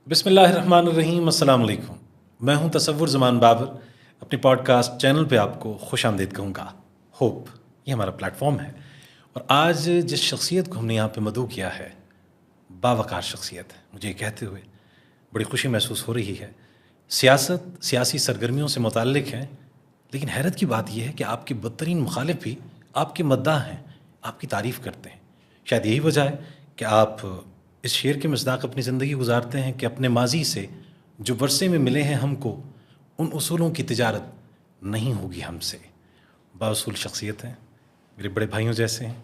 بسم اللہ الرحمن الرحیم. السلام علیکم. میں ہوں تصور زمان بابر. اپنی پوڈ کاسٹ چینل پہ آپ کو خوش آمدید کہوں گا. ہوپ یہ ہمارا پلیٹ فارم ہے. اور آج جس شخصیت کو ہم نے یہاں پہ مدعو کیا ہے باوقار شخصیت ہے. مجھے یہ کہتے ہوئے بڑی خوشی محسوس ہو رہی ہے. سیاسی سرگرمیوں سے متعلق ہیں، لیکن حیرت کی بات یہ ہے کہ آپ کے بدترین مخالف بھی آپ کے مداح ہیں، آپ کی تعریف کرتے ہیں. شاید یہی وجہ ہے کہ آپ اس شعر کے مصداق اپنی زندگی گزارتے ہیں کہ اپنے ماضی سے جو ورثے میں ملے ہیں ہم کو، ان اصولوں کی تجارت نہیں ہوگی ہم سے. بااصول شخصیت ہیں، میرے بڑے بھائیوں جیسے ہیں.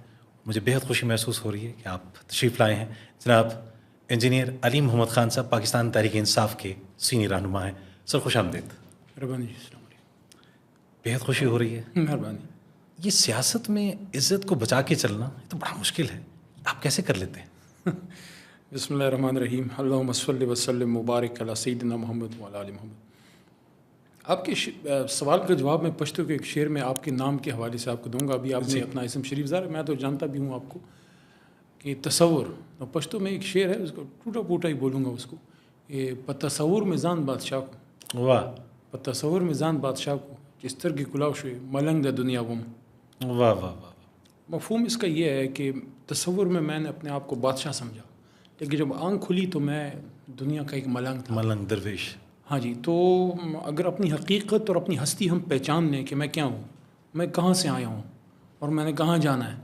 مجھے بہت خوشی محسوس ہو رہی ہے کہ آپ تشریف لائے ہیں. جناب انجینئر علی محمد خان صاحب پاکستان تحریک انصاف کے سینئر رہنما ہیں. سر خوش آمدید. مہربانی. السلام علیکم. بہت خوشی ہو رہی ہے. مہربانی. یہ سیاست میں عزت کو بچا کے چلنا یہ تو بڑا مشکل ہے، آپ کیسے کر لیتے ہیں؟ بسم اللہ الرحمن الرحیم. اللہم صلی وسلم مبارک علی سیدنا محمد وعلی آل محمد. آپ کے سوال کا جواب میں پشتو کے ایک شعر میں آپ کے نام کے حوالے سے آپ کو دوں گا. ابھی آپ نے اپنا اسم شریف ظاہر، میں تو جانتا بھی ہوں آپ کو کہ تصور پشتو میں ایک شعر ہے، اس کو ٹوٹا پوٹا ہی بولوں گا اس کو. یہ تصور میں زان بادشاہ کو، واہ تصور میں زان بادشاہ کو جس طرح کی کلاؤ شوئے ملنگ دا دنیا گم. واہ واہ واہ. مفہوم اس کا یہ ہے کہ تصور میں میں نے اپنے آپ کو بادشاہ سمجھا، لیکن جب آنکھ کھلی تو میں دنیا کا ایک ملنگ تھا. ملنگ درویش. ہاں جی. تو اگر اپنی حقیقت اور اپنی ہستی ہم پہچان لیں کہ میں کیا ہوں، میں کہاں سے آیا ہوں اور میں نے کہاں جانا ہے،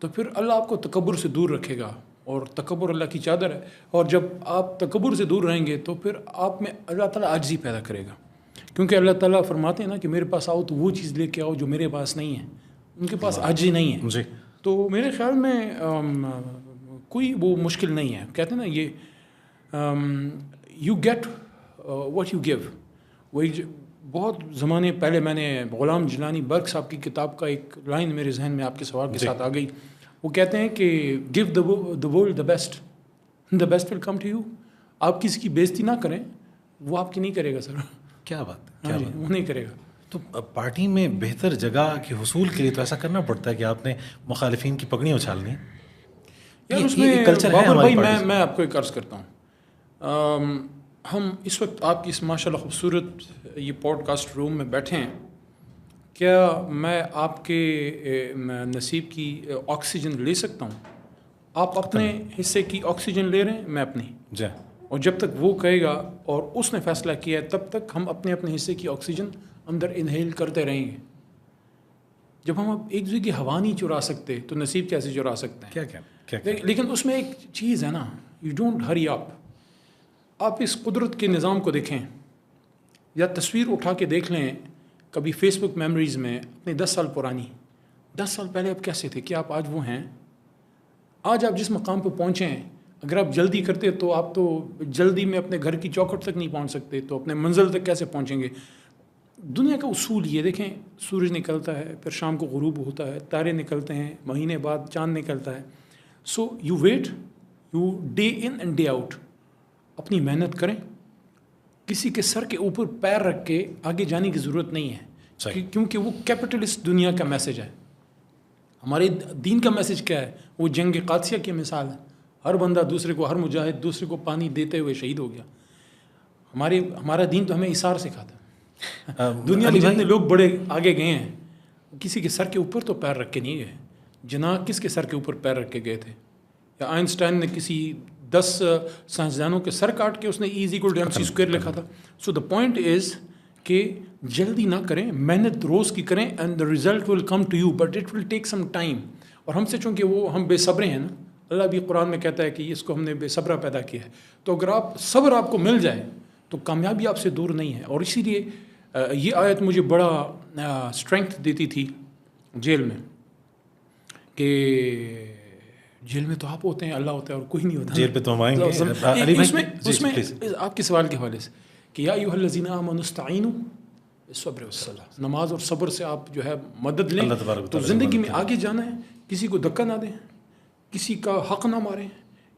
تو پھر اللہ آپ کو تکبر سے دور رکھے گا. اور تکبر اللہ کی چادر ہے، اور جب آپ تکبر سے دور رہیں گے تو پھر آپ میں اللہ تعالیٰ عاجزی پیدا کرے گا. کیونکہ اللہ تعالیٰ فرماتے ہیں نا کہ میرے پاس آؤ تو وہ چیز لے کے آؤ جو میرے پاس نہیں ہے. ان کے پاس عاجزی نہیں ہے. جی. تو میرے خیال میں کوئی وہ مشکل نہیں ہے. کہتے ہیں نا یہ you get what you give. وہی بہت زمانے پہلے میں نے غلام جیلانی برق صاحب کی کتاب کا ایک لائن میرے ذہن میں آپ کے سوال کے ساتھ آ گئی. وہ کہتے ہیں کہ give the world the best will come to you. آپ کسی کی بےزتی نہ کریں، وہ آپ کی نہیں کرے گا. سر کیا بات ہے. ہاں جی، وہ نہیں کرے گا. تو پارٹی میں بہتر جگہ کے حصول کے لیے تو ایسا کرنا پڑتا ہے کہ آپ نے مخالفین کی پگڑیاں اچھالنی. یار اس میں بابر بھائی میں آپ کو ایک عرض کرتا ہوں. ہم اس وقت آپ کی اس ماشاء اللہ خوبصورت یہ پوڈ کاسٹ روم میں بیٹھے ہیں. کیا میں آپ کے نصیب کی آکسیجن لے سکتا ہوں؟ آپ اپنے حصے کی آکسیجن لے رہے ہیں، میں اپنی. جی. اور جب تک وہ کہے گا اور اس نے فیصلہ کیا ہے تب تک ہم اپنے اپنے حصے کی آکسیجن اندر انہیل کرتے رہیں گے. جب ہم اب ایک دوسرے کی ہوا نہیں چرا سکتے تو نصیب کیسے چرا سکتے ہیں؟ کیا لیکن اس میں ایک چیز ہے نا، یو ڈونٹ ہری اپ. آپ اس قدرت کے نظام کو دیکھیں یا تصویر اٹھا کے دیکھ لیں کبھی فیس بک میموریز میں اپنے 10 سال پرانی. 10 سال پہلے آپ کیسے تھے؟ کیا آپ آج وہ ہیں؟ آج آپ جس مقام پہ پہنچے ہیں، اگر آپ جلدی کرتے تو آپ تو جلدی میں اپنے گھر کی چوکھٹ تک نہیں پہنچ سکتے، تو اپنے منزل تک کیسے پہنچیں گے؟ دنیا کا اصول یہ دیکھیں، سورج نکلتا ہے، پھر شام کو غروب ہوتا ہے، تارے نکلتے ہیں، مہینے بعد چاند نکلتا ہے. So you wait, you day in and day out. اپنی محنت کریں. کسی کے سر کے اوپر پیر رکھ کے آگے جانے کی ضرورت نہیں ہے، کیونکہ وہ کیپٹلسٹ دنیا کا میسج ہے. ہمارے دین کا میسج کیا ہے؟ وہ جنگ قادسیہ کی مثال ہے. ہر بندہ دوسرے کو، ہر مجاہد دوسرے کو پانی دیتے ہوئے شہید ہو گیا. ہمارا دین تو ہمیں اثار سکھاتا ہے. دنیا میں جتنے لوگ بڑے آگے گئے ہیں، کسی کے سر کے اوپر تو پیر رکھ کے نہیں گئے. جناح کس کے سر کے اوپر پیر رکھ کے گئے تھے؟ یا آئنسٹائن نے کسی 10 سائنسدانوں کے سر کاٹ کے اس نے E=mc² لکھا تھا. سو دا پوائنٹ از کہ جلدی نہ کریں، محنت روز کی کریں، and the result will come to you, but it will take some time. اور ہم سے چونکہ ہم بے صبرے ہیں نا، اللہ بھی قرآن میں کہتا ہے کہ اس کو ہم نے بے صبرہ پیدا کیا ہے. تو اگر صبر آپ کو مل جائے تو کامیابی آپ سے دور نہیں ہے. اور اسی لیے یہ آیت مجھے بڑا اسٹرینتھ دیتی تھی جیل میں، کہ جیل میں تو آپ ہوتے ہیں، اللہ ہوتا ہے اور کوئی نہیں ہوتا. جیل پہ تو ہم آئیں گے. اس میں آپ کے سوال کے حوالے سے کہ یا ایھا الذین آمنوا استعینوا بالصبر والصلاۃ، نماز اور صبر سے آپ جو ہے مدد لیں تو زندگی میں آگے جانا ہے. کسی کو دھکا نہ دیں، کسی کا حق نہ ماریں،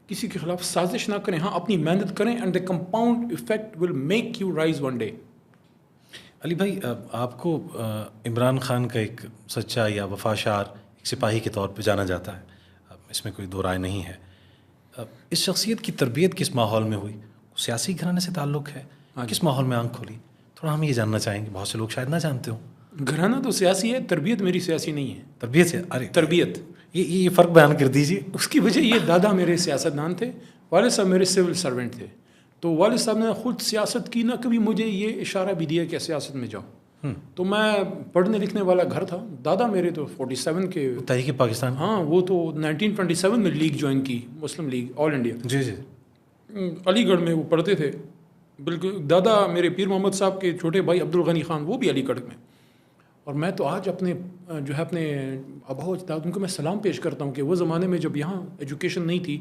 کسی کے خلاف سازش نہ کریں. ہاں، اپنی محنت کریں، and the compound effect will make you rise one day. Ali بھائی، آپ کو عمران خان کا ایک سچا یا وفاشار ایک سپاہی کے طور پہ جانا جاتا ہے، اس میں کوئی دو رائے نہیں ہے. اس شخصیت کی تربیت کس ماحول میں ہوئی؟ سیاسی گھرانے سے تعلق ہے, کس ماحول میں آنکھ کھولی, تھوڑا ہم یہ جاننا چاہیں گے, بہت سے لوگ شاید نہ جانتے ہوں. گھرانہ تو سیاسی ہے, تربیت میری سیاسی نہیں ہے. تربیت سے, ارے تربیت, یہ فرق بیان کر دیجیے. اس کی وجہ یہ, دادا میرے سیاستدان تھے, والد صاحب میرے سول سرونٹ تھے. تو والد صاحب نے خود سیاست کی, نہ کبھی مجھے یہ اشارہ بھی دیا کہ سیاست میں جاؤ. تو میں پڑھنے لکھنے والا گھر تھا. دادا میرے تو 47 کے تحریک پاکستان, ہاں وہ تو 1927 میں لیگ جوائن کی, مسلم لیگ آل انڈیا. جی جی, علی گڑھ میں وہ پڑھتے تھے. بالکل دادا میرے پیر محمد صاحب کے چھوٹے بھائی عبدالغنی خان, وہ بھی علی گڑھ میں. اور میں تو آج اپنے جو ہے اپنے آبا و اجداد ان کو میں سلام پیش کرتا ہوں کہ وہ زمانے میں جب یہاں ایجوکیشن نہیں تھی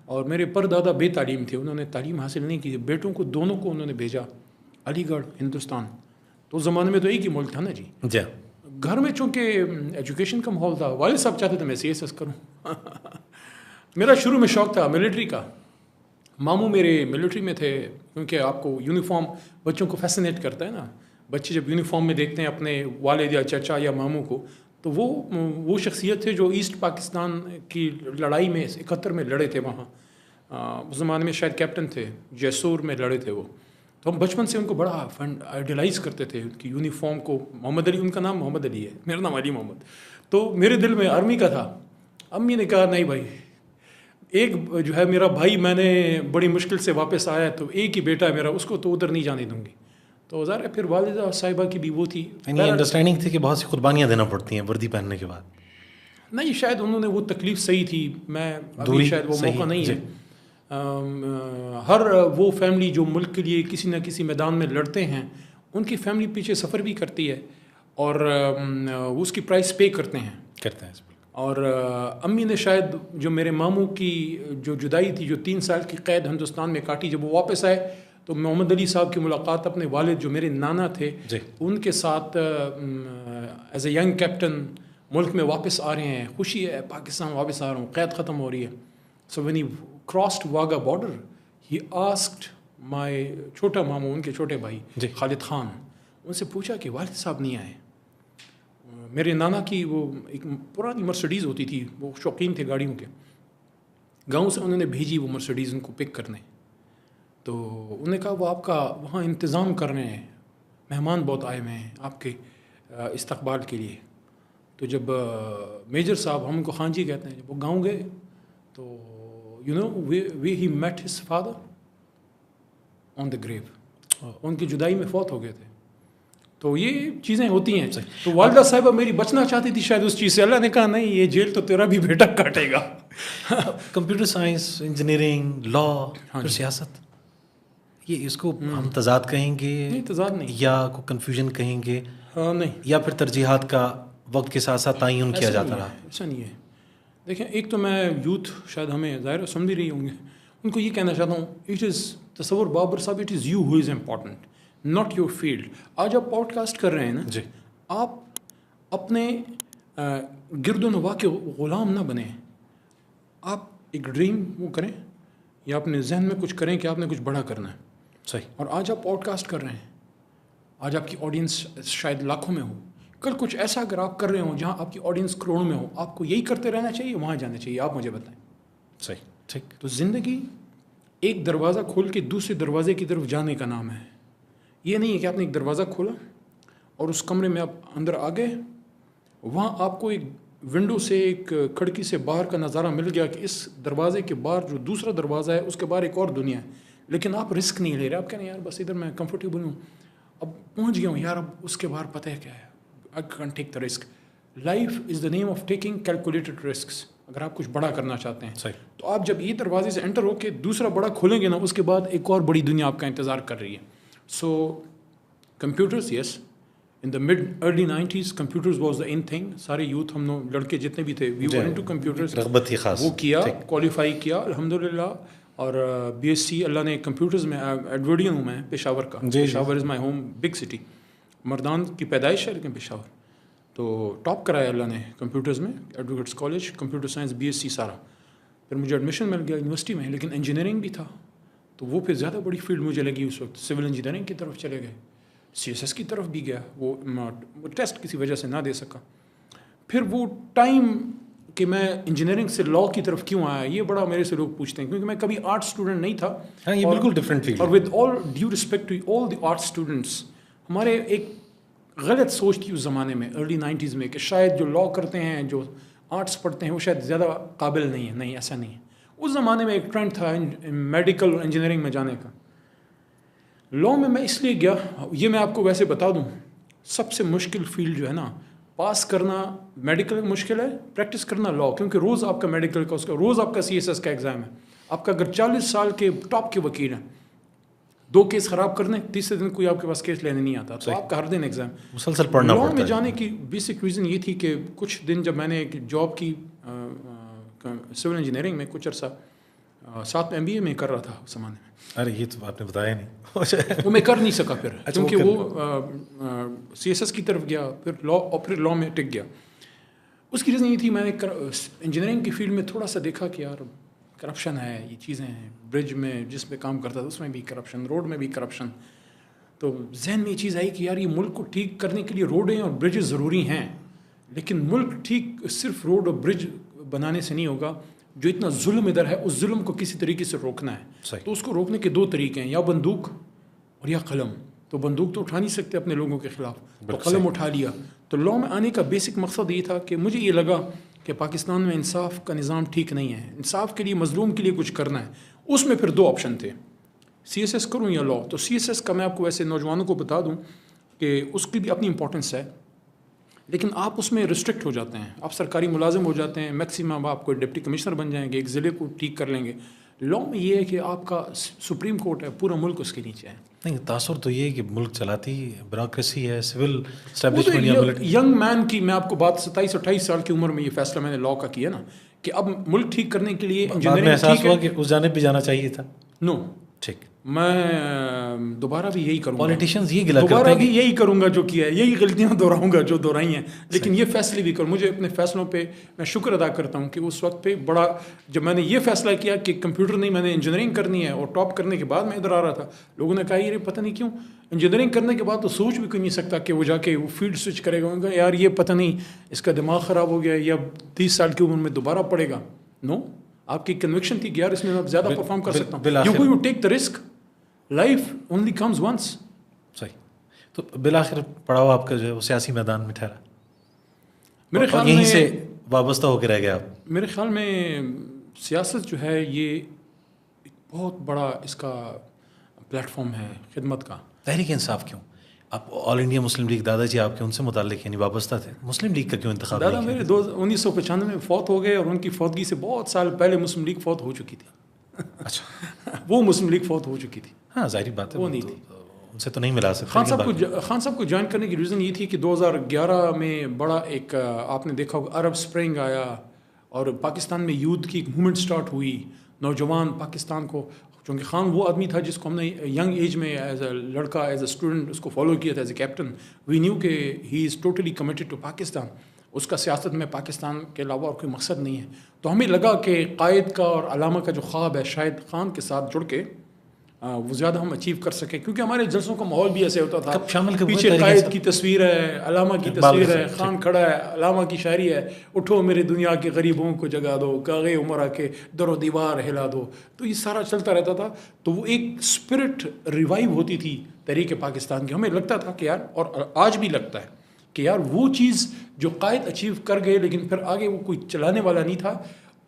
اور میرے پر دادا بے تعلیم تھے, انہوں نے تعلیم حاصل نہیں کی, بیٹوں کو دونوں کو انہوں نے بھیجا علی گڑھ ہندوستان. تو اس زمانے میں تو ایک ہی ملک تھا نا جی. جی گھر میں چونکہ ایجوکیشن کا ماحول تھا, والد صاحب چاہتے تھے میں سی ایس ایس کروں. میرا شروع میں شوق تھا ملٹری کا. ماموں میرے ملٹری میں تھے, کیونکہ آپ کو یونیفارم بچوں کو فیسنیٹ کرتا ہے نا. بچے جب یونیفارم میں دیکھتے ہیں اپنے والد یا چچا یا ماموں کو, تو وہ شخصیت تھے جو ایسٹ پاکستان کی لڑائی میں 71 میں لڑے تھے وہاں. اس زمانے میں شاید کیپٹن تھے, جیسور میں لڑے تھے وہ. تو ہم بچپن سے ان کو بڑا آئیڈیلائز کرتے تھے, ان کی یونیفارم کو. محمد علی, ان کا نام محمد علی ہے, میرا نام علی محمد. تو میرے دل میں آرمی کا تھا. امی نے کہا نہیں بھائی, ایک جو ہے میرا بھائی, میں نے بڑی مشکل سے واپس آیا, تو ایک ہی بیٹا ہے میرا, اس کو تو ادھر نہیں جانے دوں گی. تو ظاہر ہے پھر والدہ صاحبہ کی بھی وہ تھی, یعنی انڈرسٹینڈنگ تھی کہ بہت سی قربانیاں دینا پڑتی ہیں وردی پہننے کے بعد. نہیں, شاید انہوں نے وہ تکلیف صحیح تھی, میں ابھی شاید وہ موقع نہیں ہے. ہر وہ فیملی جو ملک کے لیے کسی نہ کسی میدان میں لڑتے ہیں, ان کی فیملی پیچھے سفر بھی کرتی ہے اور اس کی پرائس پے کرتے ہیں. اور امی نے شاید جو میرے ماموں کی جو جدائی تھی, جو 3 سال کی قید ہندوستان میں کاٹی, جب وہ واپس آئے تو محمد علی صاحب کی ملاقات اپنے والد جو میرے نانا تھے ان کے ساتھ ایز اے ینگ کیپٹن ملک میں واپس آ رہے ہیں. خوشی ہے, پاکستان واپس آ رہا ہوں, قید ختم ہو رہی ہے. So when he crossed Wagah border, he asked my چھوٹا ماموں, ان کے چھوٹے بھائی خالد خان, ان سے پوچھا کہ والد صاحب نہیں آئے. میرے نانا کی وہ ایک پرانی مرسڈیز ہوتی تھی, وہ شوقین تھے گاڑیوں کے, گاؤں سے انہوں نے بھیجی وہ مرسڈیز ان کو پک کرنے. تو انہوں نے کہا وہ آپ کا وہاں انتظام کر رہے ہیں, مہمان بہت آئے ہوئے ہیں آپ کے استقبال کے لیے. تو جب میجر صاحب, ہم ان کو خان جی کہتے ہیں, جب وہ گاؤں گئے تو وی ہی میٹ ہز فادر آن دا گریو, ان کی جدائی میں فوت ہو گئے تھے. تو یہ چیزیں ہوتی ہیں. تو والدہ صاحبہ میری بچنا چاہتی تھی شاید اس چیز سے, اللہ نے کہا نہیں, یہ جیل تو تیرا بھی بیٹا کاٹے گا. کمپیوٹر سائنس, انجینئرنگ, لا, سیاست, یہ اس کو ہم تضاد کہیں گے؟ نہیں, تضاد نہیں, یا کو کنفیوژن کہیں گے؟ نہیں, یا پھر ترجیحات کا وقت کے ساتھ ساتھ تعین کیا جاتا رہا؟ ایسا نہیں ہے. دیکھیں, ایک تو میں یوتھ شاید ہمیں ظاہر سن بھی رہی ہوں گے, ان کو یہ کہنا چاہتا ہوں, اٹ از تصور بابر صاحب, it is you who is important, not your field. آج آپ پوڈ کاسٹ کر رہے ہیں نا جی, آپ اپنے گرد و نواح کے غلام نہ بنیں. آپ ایک ڈریم وہ کریں یا اپنے ذہن میں کچھ کریں کہ آپ نے کچھ بڑا کرنا ہے. صحیح. اور آج آپ پوڈ کاسٹ کر رہے ہیں, آج آپ کی آڈینس شاید لاکھوں میں ہو, کل کچھ ایسا اگر آپ کر رہے ہوں جہاں آپ کی آڈینس کروڑوں میں ہو, آپ کو یہی کرتے رہنا چاہیے, وہاں جانا چاہیے؟ آپ مجھے بتائیں. صحیح, ٹھیک. تو زندگی ایک دروازہ کھول کے دوسرے دروازے کی طرف جانے کا نام ہے. یہ نہیں ہے کہ آپ نے ایک دروازہ کھولا اور اس کمرے میں آپ اندر آ گئے, وہاں آپ کو ایک ونڈو سے, ایک کھڑکی سے باہر کا نظارہ مل گیا کہ اس دروازے کے باہر جو دوسرا دروازہ ہے اس کے باہر ایک اور دنیا ہے, لیکن آپ رسک نہیں لے رہے. آپ کہہ رہے ہیں یار بس ادھر میں کمفرٹیبل ہوں, اب پہنچ گیا ہوں یار, اب اس کے باہر پتہ ہے کیا ہے, I can't take the risk. Life is the name of taking calculated risks. اگر آپ کچھ بڑا کرنا چاہتے ہیں تو آپ جب یہ دروازے سے انٹر ہو کے دوسرا بڑا کھولیں گے نا, اس کے بعد ایک اور بڑی دنیا آپ کا انتظار کر رہی ہے. So computers, yes, in the mid early 90s computers was the in thing. سارے یوتھ, ہم لڑکے جتنے بھی تھے, وی ور انٹو کمپیوٹرز, رغبت تھی خاص, وہ کیا, کوالیفائی کیا الحمدللہ, اور بی ایس سی اللہ نے کمپیوٹرز میں, ایڈورڈین ہوں میں پشاور کا, پشاور از مائی ہوم بگ سٹی, مردان کی پیدائش ہے لیکن پشاور. تو ٹاپ کرایا اللہ نے کمپیوٹرز میں, advocates college, computer science, B S C سارا. پھر مجھے ایڈمیشن مل گیا یونیورسٹی میں, لیکن انجینئرنگ بھی تھا, تو وہ پھر زیادہ بڑی فیلڈ مجھے لگی اس وقت. سول انجینئرنگ کی طرف چلے گئے, سی ایس ایس کی طرف بھی گیا, وہ ٹیسٹ کسی وجہ سے نہ دے سکا. پھر وہ ٹائم کہ میں انجینئرنگ سے لاء کی طرف کیوں آیا, یہ بڑا میرے سے لوگ پوچھتے ہیں, کیونکہ میں کبھی آرٹ اسٹوڈنٹ نہیں تھا. ہاں یہ بالکل ڈفرینٹ فیلڈ. اور with all due respect to all the art students, ہمارے ایک غلط سوچ تھی اس زمانے میں ارلی 90s میں کہ شاید جو لاء کرتے ہیں, جو آرٹس پڑھتے ہیں, وہ شاید زیادہ قابل نہیں ہے. نہیں, ایسا نہیں ہے. اس زمانے میں ایک ٹرینڈ تھا میڈیکل انجینئرنگ میں جانے کا. لاء میں اس لیے گیا, یہ میں آپ کو ویسے بتا دوں, سب سے مشکل فیلڈ جو ہے نا, پاس کرنا میڈیکل مشکل ہے, پریکٹس کرنا لاء, کیونکہ روز آپ کا میڈیکل کا اس کا روز آپ کا CSS کا ایگزام ہے. آپ کا اگر 40 سال کے ٹاپ کے وکیل ہیں, 2 کیس خراب کر دیں, تیسرے دن کوئی آپ کے پاس کیس لینے نہیں آتا, تو آپ کا ہر دن ایگزام. مسلسل پڑھنا پڑتا ہے. لاء میں جانے کی بیسک ریزن یہ تھی کہ کچھ دن جب میں نے ایک جاب کی سول انجینئرنگ میں کچھ عرصہ, ساتھ میں MBA میں کر رہا تھا اس زمانے میں. ارے یہ تو آپ نے بتایا نہیں. وہ میں کر نہیں سکا پھر, کیونکہ وہ CSS کی طرف گیا, پھر لاء, اور پھر لاء میں ٹک گیا. اس کی ریزن یہ تھی, میں نے انجینئرنگ کی فیلڈ میں تھوڑا سا دیکھا کہ یار کرپشن ہے, یہ چیزیں ہیں. برج میں جس میں کام کرتا تھا اس میں بھی کرپشن, روڈ میں بھی کرپشن. تو ذہن میں یہ چیز آئی کہ یار یہ ملک کو ٹھیک کرنے کے لیے روڈیں اور برجز ضروری ہیں, لیکن ملک ٹھیک صرف روڈ اور برج بنانے سے نہیں ہوگا. جو اتنا ظلم ادھر ہے, اس ظلم کو کسی طریقے سے روکنا ہے. تو اس کو روکنے کے 2 طریقے ہیں, یا بندوق اور یا قلم. تو بندوق تو اٹھا نہیں سکتے اپنے لوگوں کے خلاف, تو قلم اٹھا لیا. تو لاء میں آنے کا بیسک مقصد یہ تھا کہ مجھے یہ لگا کہ پاکستان میں انصاف کا نظام ٹھیک نہیں ہے, انصاف کے لیے مظلوم کے لیے کچھ کرنا ہے. اس میں پھر 2 آپشن تھے, CSS کروں یا لاء. تو CSS کا میں آپ کو ویسے نوجوانوں کو بتا دوں کہ اس کی بھی اپنی امپورٹنس ہے, لیکن آپ اس میں ریسٹرکٹ ہو جاتے ہیں, آپ سرکاری ملازم ہو جاتے ہیں, میکسیمم آپ کو ڈپٹی کمشنر بن جائیں گے, ایک ضلع کو ٹھیک کر لیں گے. لاء میں یہ ہے کہ آپ کا سپریم کورٹ ہے, پورا ملک اس کے نیچے ہے. نہیں, تاثر تو یہ ہے کہ ملک چلاتی بیوروکریسی ہے, سول اسٹیبلشمنٹ یا ملک. ینگ مین کی میں آپ کو بات 27-28 سال کی عمر میں یہ فیصلہ میں نے لاء کا کیا نا, کہ اب ملک ٹھیک کرنے کے لیے انجینئرنگ احساس ہوا کہ اس جانب بھی جانا چاہیے تھا. نو, ٹھیک, میں دوبارہ بھی یہی کروں گا. پولیٹیشینز یہ گلا کرتے دوبارہ ہیں بھی یہی کروں گا جو کیا ہے, یہی غلطیاں دہراؤں گا جو دہرائی ہیں, لیکن یہ فیصلے بھی کروں. مجھے اپنے فیصلوں پہ میں شکر ادا کرتا ہوں کہ اس وقت پہ بڑا, جب میں نے یہ فیصلہ کیا کہ کمپیوٹر نہیں, میں نے انجینئرنگ کرنی ہے, اور ٹاپ کرنے کے بعد میں ادھر آ رہا تھا, لوگوں نے کہا یہ پتہ نہیں کیوں انجینئرنگ کرنے کے بعد تو سوچ بھی کوئی نہیں سکتا کہ وہ جا کے وہ فیلڈ سوئچ کرے گا. یار یہ پتہ نہیں اس کا دماغ خراب ہو گیا, یا 30 سال کی عمر میں دوبارہ پڑے گا. نو, آپ کی کنوکشن تھی کہ یار اس میں میں زیادہ پرفارم کر سکتا ہوں. You take the risk, life only comes once. صحیح. تو بالآخر پڑاؤ آپ کا جو ہے وہ سیاسی میدان میں ٹھہرا, میرے خیال میں یہیں سے وابستہ ہو کے رہ گیا آپ. میرے خیال میں سیاست جو ہے یہ ایک بہت بڑا اس کا پلیٹ فارم ہے خدمت کا. تحریک انصاف کیوں؟ آپ آل انڈیا مسلم لیگ, دادا جی آپ کے ان سے متعلق یعنی وابستہ تھے, مسلم لیگ کا کیوں انتخاب؟ دادا میرے 1995 میں فوت ہو گئے, اور ان کی فوتگی سے بہت سال پہلے مسلم لیگ فوت ہو چکی تھی. اچھا, وہ مسلم لیگ فوت ہو چکی تھی. ہاں ظاہری بات ہے, وہ نہیں تھی, ان سے تو نہیں ملا سکتے. خان صاحب کو جوائن کرنے کی ریزن یہ تھی کہ 2011 میں بڑا ایک آپ نے دیکھا ہوگا عرب سپرنگ آیا, اور پاکستان میں یوتھ کی ایک موومنٹ سٹارٹ ہوئی, نوجوان پاکستان کو, چونکہ خان وہ آدمی تھا جس کو ہم نے ینگ ایج میں ایز اے لڑکا, ایز اے اسٹوڈنٹ اس کو فالو کیا تھا as a captain. We knew کہ he is totally committed to Pakistan. اس کا سیاست میں پاکستان کے علاوہ اور کوئی مقصد نہیں ہے. تو ہمیں لگا کہ قائد کا اور علامہ کا جو خواب ہے, شاید خان کے ساتھ جڑ کے وہ زیادہ ہم اچیو کر سکیں, کیونکہ ہمارے جلسوں کا ماحول بھی ایسے ہوتا تھا. پیچھے قائد کی تصویر ہے, علامہ کی تصویر ہے, خان کھڑا ہے, علامہ کی شاعری ہے, اٹھو میرے دنیا کے غریبوں کو جگا دو, کاغے عمر آ کے در و دیوار ہلا دو. تو یہ سارا چلتا رہتا تھا. تو وہ ایک اسپرٹ ریوائیو ہوتی تھی تحریک پاکستان کی. ہمیں لگتا تھا کہ یار, اور آج بھی لگتا ہے کہ یار وہ چیز جو قائد اچیو کر گئے, لیکن پھر آگے وہ کوئی چلانے والا نہیں تھا,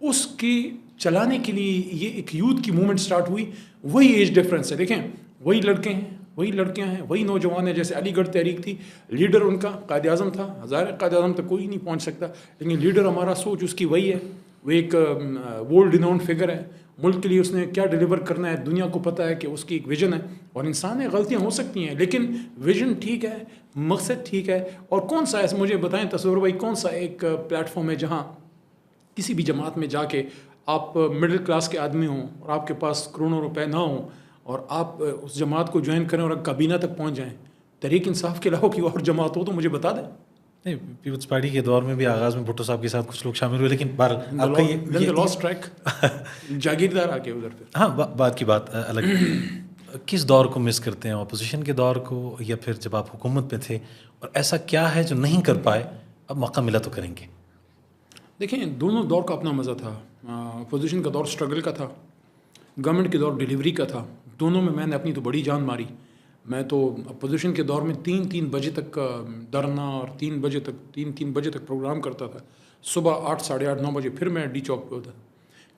اس کی چلانے کے لیے یہ ایک یوتھ کی موومنٹ سٹارٹ ہوئی. وہی ایج ڈفرینس ہے, دیکھیں وہی لڑکے ہیں, وہی لڑکیاں ہیں, وہی نوجوان ہیں. جیسے علی گڑھ تحریک تھی, لیڈر ان کا قائد اعظم تھا. ہزار قائد اعظم تک کوئی نہیں پہنچ سکتا, لیکن لیڈر ہمارا سوچ اس کی وہی ہے. وہ ایک ورلڈ ریناؤنڈ فگر ہے. ملک کے لیے اس نے کیا ڈیلیور کرنا ہے دنیا کو پتہ ہے کہ اس کی ایک ویژن ہے. اور انسان ہے, غلطیاں ہو سکتی ہیں, لیکن ویژن ٹھیک ہے, مقصد ٹھیک ہے. اور کون سا ہے, مجھے بتائیں تصور بھائی, کون سا ایک پلیٹ فارم ہے جہاں کسی بھی جماعت میں جا کے آپ مڈل کلاس کے آدمی ہوں اور آپ کے پاس کروڑوں روپے نہ ہوں, اور آپ اس جماعت کو جوائن کریں اور کابینہ تک پہنچ جائیں. تحریک انصاف کے علاوہ کی اور جماعت ہو تو مجھے بتا دیں. نہیں, پیپلز پارٹی کے دور میں بھی آغاز میں بھٹو صاحب کے ساتھ کچھ لوگ شامل ہوئے, لیکن بہرحال آپ کا یہ لاسٹ ٹریک جاگیردار آ کے ادھر پہ. ہاں, بات کی بات الگ. کس دور کو مس کرتے ہیں, اپوزیشن کے دور کو, یا پھر جب آپ حکومت میں تھے, اور ایسا کیا ہے جو نہیں کر پائے, اب موقع ملا تو کریں گے؟ دیکھیں دونوں دور کا اپنا مزہ تھا. اپوزیشن کا دور اسٹرگل کا تھا, گورنمنٹ کے دور ڈیلیوری کا تھا. دونوں میں نے اپنی تو بڑی جان ماری. میں تو اپوزیشن کے دور میں 3 بجے تک دھرنا اور 3 بجے تک پروگرام کرتا تھا. صبح 8 ساڑھے 8 9 بجے پھر میں ڈی چوک پہ ہوتا.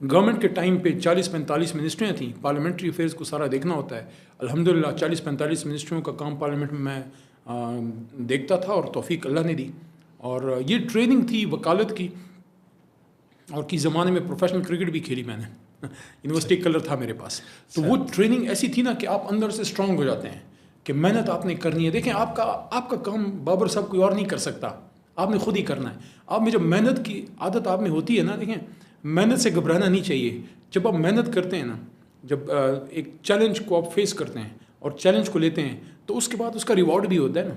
گورنمنٹ کے ٹائم پہ 40-45 منسٹریاں تھیں, پارلیمنٹری افیئرز کو سارا دیکھنا ہوتا ہے. الحمدللہ 40-45 منسٹریوں کا کام پارلیمنٹ میں دیکھتا تھا اور توفیق اللہ نے دی. اور یہ ٹریننگ تھی وکالت کی, اور کی زمانے میں پروفیشنل کرکٹ بھی کھیلی میں نے, یونیورسٹی کلر تھا میرے پاس. تو وہ ٹریننگ ایسی تھی نا کہ آپ اندر سے اسٹرانگ ہو جاتے ہیں کہ محنت آپ نے کرنی ہے. دیکھیں آپ کا کام بابر صاحب کوئی اور نہیں کر سکتا, آپ نے خود ہی کرنا ہے. آپ میں جب محنت کی عادت آپ میں ہوتی ہے نا, دیکھیں محنت سے گھبرانا نہیں چاہیے. جب آپ محنت کرتے ہیں نا, جب ایک چیلنج کو آپ فیس کرتے ہیں اور چیلنج کو لیتے ہیں, تو اس کے بعد اس کا ریوارڈ بھی ہوتا ہے نا.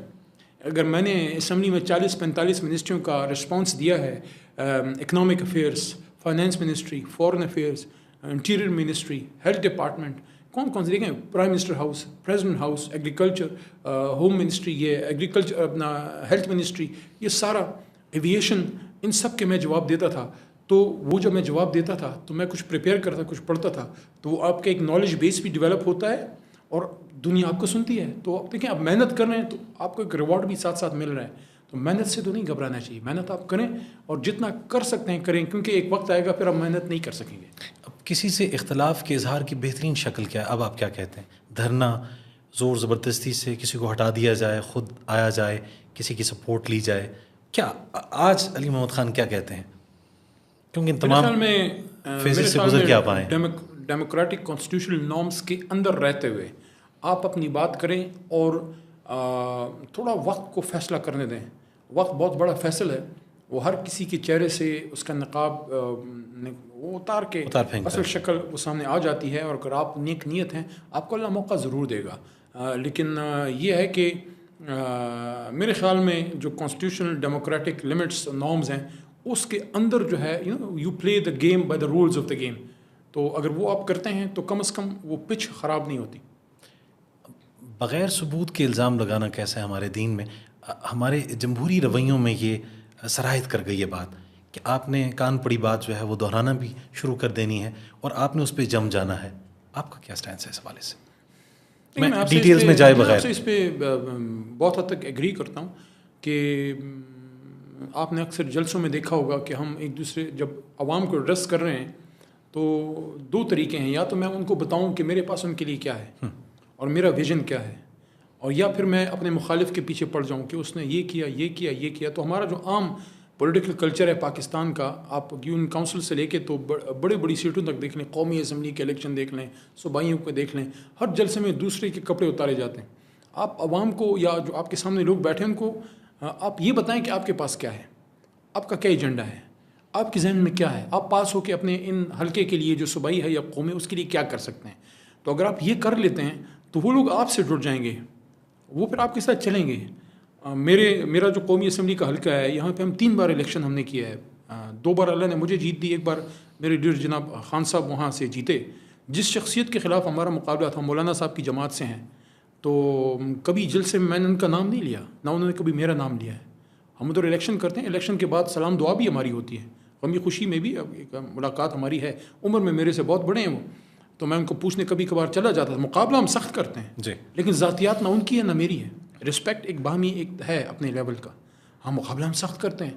اگر میں نے اسمبلی میں 40-45 منسٹریوں کا رسپانس دیا ہے, economic affairs, finance ministry, foreign affairs, interior ministry, health department, کون سے دیکھیں, prime minister house, president house, agriculture, home ministry, یہ ایگریکلچر اپنا ہیلتھ منسٹری, یہ سارا, ایویشن, ان سب کے میں جواب دیتا تھا. تو وہ جب میں جواب دیتا تھا تو میں کچھ پریپیئر کرتا, کچھ پڑھتا تھا, تو وہ آپ کا ایک نالج بیس بھی ڈیولپ ہوتا ہے اور دنیا آپ کو سنتی ہے. تو آپ دیکھیں آپ محنت کر رہے ہیں تو آپ کو ایک ریوارڈ بھی ساتھ ساتھ مل رہا ہے. تو محنت سے تو نہیں گھبرانا چاہیے, محنت آپ کریں اور جتنا کر سکتے ہیں کریں, کیونکہ ایک وقت آئے گا پھر آپ محنت نہیں کر سکیں گے. اب کسی سے اختلاف کے اظہار کی بہترین شکل کیا ہے؟ اب آپ کیا کہتے ہیں, دھرنا, زور زبردستی سے کسی کو ہٹا دیا جائے, خود آیا جائے, کسی کی سپورٹ لی جائے, کیا آج علی محمد خان کیا کہتے ہیں؟ کیونکہ ان تمام فیزز سے گزر کے آپ آئے ہیں. ڈیموکریٹک کانسٹیٹیوشنل نارمس کے اندر رہتے ہوئے آپ اپنی بات کریں اور تھوڑا وقت کو فیصلہ کرنے دیں. وقت بہت بڑا فیصل ہے, وہ ہر کسی کے چہرے سے اس کا نقاب وہ اتار کے اصل شکل وہ سامنے آ جاتی ہے. اور اگر آپ نیک نیت ہیں آپ کو اللہ موقع ضرور دے گا. لیکن یہ ہے کہ میرے خیال میں جو کانسٹیٹیوشنل ڈیموکریٹک لمٹس نارمز ہیں اس کے اندر جو ہے you play the game by the rules of the game. تو اگر وہ آپ کرتے ہیں تو کم از کم وہ پچ خراب نہیں ہوتی. بغیر ثبوت کے الزام لگانا کیسا ہے ہمارے دین میں؟ ہمارے جمہوری رویوں میں یہ سرایت کر گئی ہے بات کہ آپ نے کان پڑی بات جو ہے وہ دہرانا بھی شروع کر دینی ہے اور آپ نے اس پہ جم جانا ہے. آپ کا کیا سٹینس ہے اس حوالے سے؟ میں ڈیٹیلز میں جائے بغیر اس پہ بہت حد تک ایگری کرتا ہوں کہ آپ نے اکثر جلسوں میں دیکھا ہوگا کہ ہم ایک دوسرے جب عوام کو ایڈریس کر رہے ہیں تو 2 طریقے ہیں, یا تو میں ان کو بتاؤں کہ میرے پاس ان کے لیے کیا ہے اور میرا ویژن کیا ہے, اور یا پھر میں اپنے مخالف کے پیچھے پڑ جاؤں کہ اس نے یہ کیا یہ کیا یہ کیا. تو ہمارا جو عام پولیٹیکل کلچر ہے پاکستان کا, آپ یونین کونسل سے لے کے تو بڑی سیٹوں تک دیکھ لیں, قومی اسمبلی کے الیکشن دیکھ لیں, صوبائیوں کو دیکھ لیں, ہر جلسے میں دوسرے کے کپڑے اتارے جاتے ہیں. آپ عوام کو یا جو آپ کے سامنے لوگ بیٹھے ان کو آپ یہ بتائیں کہ آپ کے پاس کیا ہے, آپ کا کیا ایجنڈا ہے, آپ کے ذہن میں کیا ہے, آپ پاس ہو کے اپنے ان حلقے کے لیے جو صوبائی ہے یا قومی اس کے لیے کیا کر سکتے ہیں. تو اگر آپ یہ کر لیتے ہیں تو وہ لوگ آپ سے جڑ جائیں گے, وہ پھر آپ کے ساتھ چلیں گے. میرا جو قومی اسمبلی کا حلقہ ہے یہاں پہ ہم 3 بار الیکشن ہم نے کیا ہے. 2 بار اللہ نے مجھے جیت دی, 1 بار میرے لیڈر جناب خان صاحب وہاں سے جیتے. جس شخصیت کے خلاف ہمارا مقابلہ تھا مولانا صاحب کی جماعت سے ہیں, تو کبھی جلسے میں نے ان کا نام نہیں لیا, نہ انہوں نے کبھی میرا نام لیا ہے. ہم ادھر الیکشن کرتے ہیں, الیکشن کے بعد سلام دعا بھی ہماری ہوتی ہے, غمی خوشی میں بھی ایک ملاقات ہماری ہے. عمر میں میرے سے بہت بڑے ہیں وہ, تو میں ان کو پوچھنے کبھی کبھار چلا جاتا تھا. مقابلہ ہم سخت کرتے ہیں جی, لیکن ذاتیات نہ ان کی ہے نہ میری ہے. رسپیکٹ ایک باہمی ایک ہے اپنے لیول کا, ہم مقابلہ ہم سخت کرتے ہیں.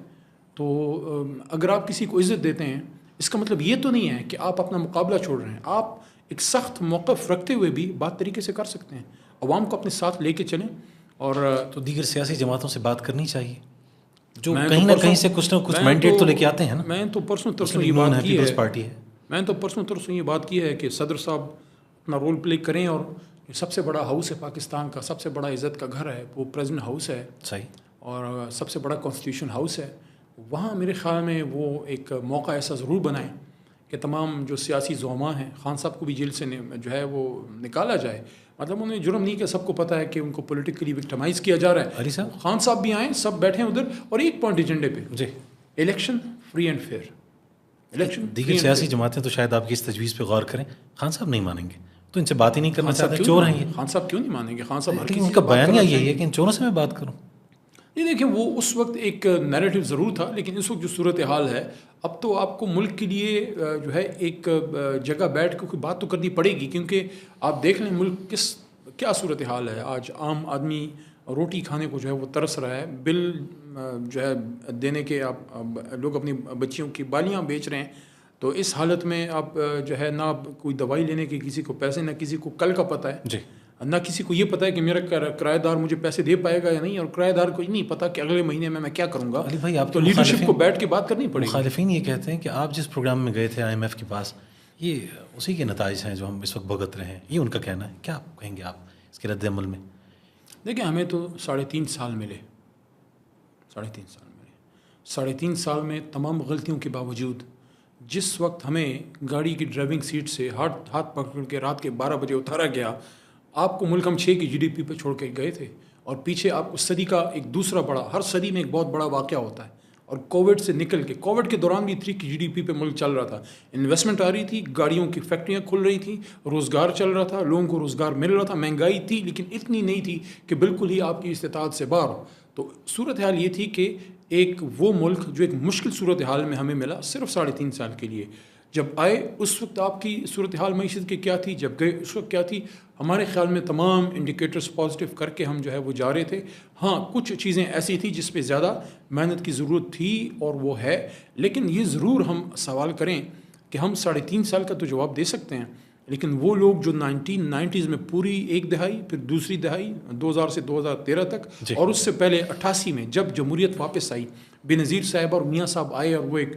تو اگر آپ کسی کو عزت دیتے ہیں اس کا مطلب یہ تو نہیں ہے کہ آپ اپنا مقابلہ چھوڑ رہے ہیں. آپ ایک سخت موقف رکھتے ہوئے بھی بات طریقے سے کر سکتے ہیں, عوام کو اپنے ساتھ لے کے چلیں. اور تو دیگر سیاسی جماعتوں سے بات کرنی چاہیے جو کہیں نہ کہیں سے کچھ نہ کچھ مینڈیٹ تو لے کے آتے ہیں نا. میں تو پرسوں ترسوں یہ بات کی ہے کہ صدر صاحب اپنا رول پلے کریں, اور سب سے بڑا ہاؤس ہے پاکستان کا, سب سے بڑا عزت کا گھر ہے وہ پریزیڈنٹ ہاؤس ہے. صحیح. اور سب سے بڑا کانسٹیٹیوشن ہاؤس ہے. وہاں میرے خیال میں وہ ایک موقع ایسا ضرور بنائیں کہ تمام جو سیاسی زعماء ہیں, خان صاحب کو بھی جیل سے جو ہے وہ نکالا جائے. مطلب انہیں جرم نہیں کہ سب کو پتہ ہے کہ ان کو پولیٹیکلی وکٹمائز کیا جا رہا ہے. علی صاحب, خان صاحب بھی آئیں, سب بیٹھیں ادھر, اور ایک پوائنٹ ایجنڈے پہ, جی, الیکشن فری اینڈ فیئر. دیگر سیاسی جماعتیں تو شاید آپ کی اس تجویز پہ غور کریں. خان صاحب نہیں مانیں گے تو ان سے بات ہی نہیں کرنا چاہتے, چور ہیں یہ. خان صاحب کیوں نہیں مانیں گے؟ خان صاحب ان کا بیانیہ یہی ہے کہ ان چوروں سے میں بات کروں. یہ دیکھیں وہ اس وقت ایک نیریٹو ضرور تھا، لیکن اس وقت جو صورت حال ہے اب تو آپ کو ملک کے لیے جو ہے ایک جگہ بیٹھ کے کوئی بات تو کرنی پڑے گی، کیونکہ آپ دیکھ لیں ملک کیا صورت حال ہے آج. عام آدمی روٹی کھانے کو جو ہے وہ ترس رہا ہے، بل جو ہے دینے کے آپ لوگ اپنی بچیوں کی بالیاں بیچ رہے ہیں. تو اس حالت میں آپ جو ہے نہ کوئی دوائی لینے کے کسی کو پیسے، نہ کسی کو کل کا پتہ ہے جی، نہ کسی کو یہ پتہ ہے کہ میرا کرایہ دار مجھے پیسے دے پائے گا یا نہیں، اور کرایہ دار کو یہ نہیں پتہ کہ اگلے مہینے میں کیا کروں گا. علی بھائی آپ تو لیڈرشپ کو بیٹھ کے بات کرنی پڑے گی. مخالفین یہ کہتے ہیں کہ آپ جس پروگرام میں گئے تھے IMF کے پاس، یہ اسی کے نتائج ہیں جو ہم اس وقت بھگت رہے ہیں، یہ ان کا کہنا ہے. کیا کہیں گے آپ اس کے رد عمل میں؟ دیکھیں ہمیں تو 3.5 سال ملے، 3.5 سال میں تمام غلطیوں کے باوجود جس وقت ہمیں گاڑی کی ڈرائیونگ سیٹ سے ہاتھ پکڑ کے رات کے 12 بجے اتارا گیا، آپ کو ملک ہم 6 کی GDP پہ چھوڑ کے گئے تھے، اور پیچھے آپ کو صدی کا ایک دوسرا بڑا، ہر صدی میں ایک بہت بڑا واقعہ ہوتا ہے. اور کووڈ سے نکل کے، کووڈ کے دوران بھی 3 کی GDP پہ ملک چل رہا تھا، انویسٹمنٹ آ رہی تھی، گاڑیوں کی فیکٹریاں کھل رہی تھیں، روزگار چل رہا تھا، لوگوں کو روزگار مل رہا تھا، مہنگائی تھی لیکن اتنی نہیں تھی کہ بالکل ہی آپ کی استطاعت سے باہر ہو. تو صورتحال یہ تھی کہ ایک وہ ملک جو ایک مشکل صورتحال میں ہمیں ملا صرف 3.5 سال کے لیے. جب آئے اس وقت آپ کی صورتحال معیشت کی کیا تھی، جب گئے اس وقت کیا تھی. ہمارے خیال میں تمام انڈیکیٹرز پازیٹیو کر کے ہم جو ہے وہ جا رہے تھے. ہاں کچھ چیزیں ایسی تھیں جس پہ زیادہ محنت کی ضرورت تھی اور وہ ہے، لیکن یہ ضرور ہم سوال کریں کہ ہم 3.5 سال کا تو جواب دے سکتے ہیں، لیکن وہ لوگ جو 1990s میں پوری ایک دہائی، پھر دوسری دہائی 2000 سے 2013 تک اور اس سے پہلے 88 میں جب جمہوریت واپس آئی، بے نظیر صاحب اور میاں صاحب آئے اور وہ ایک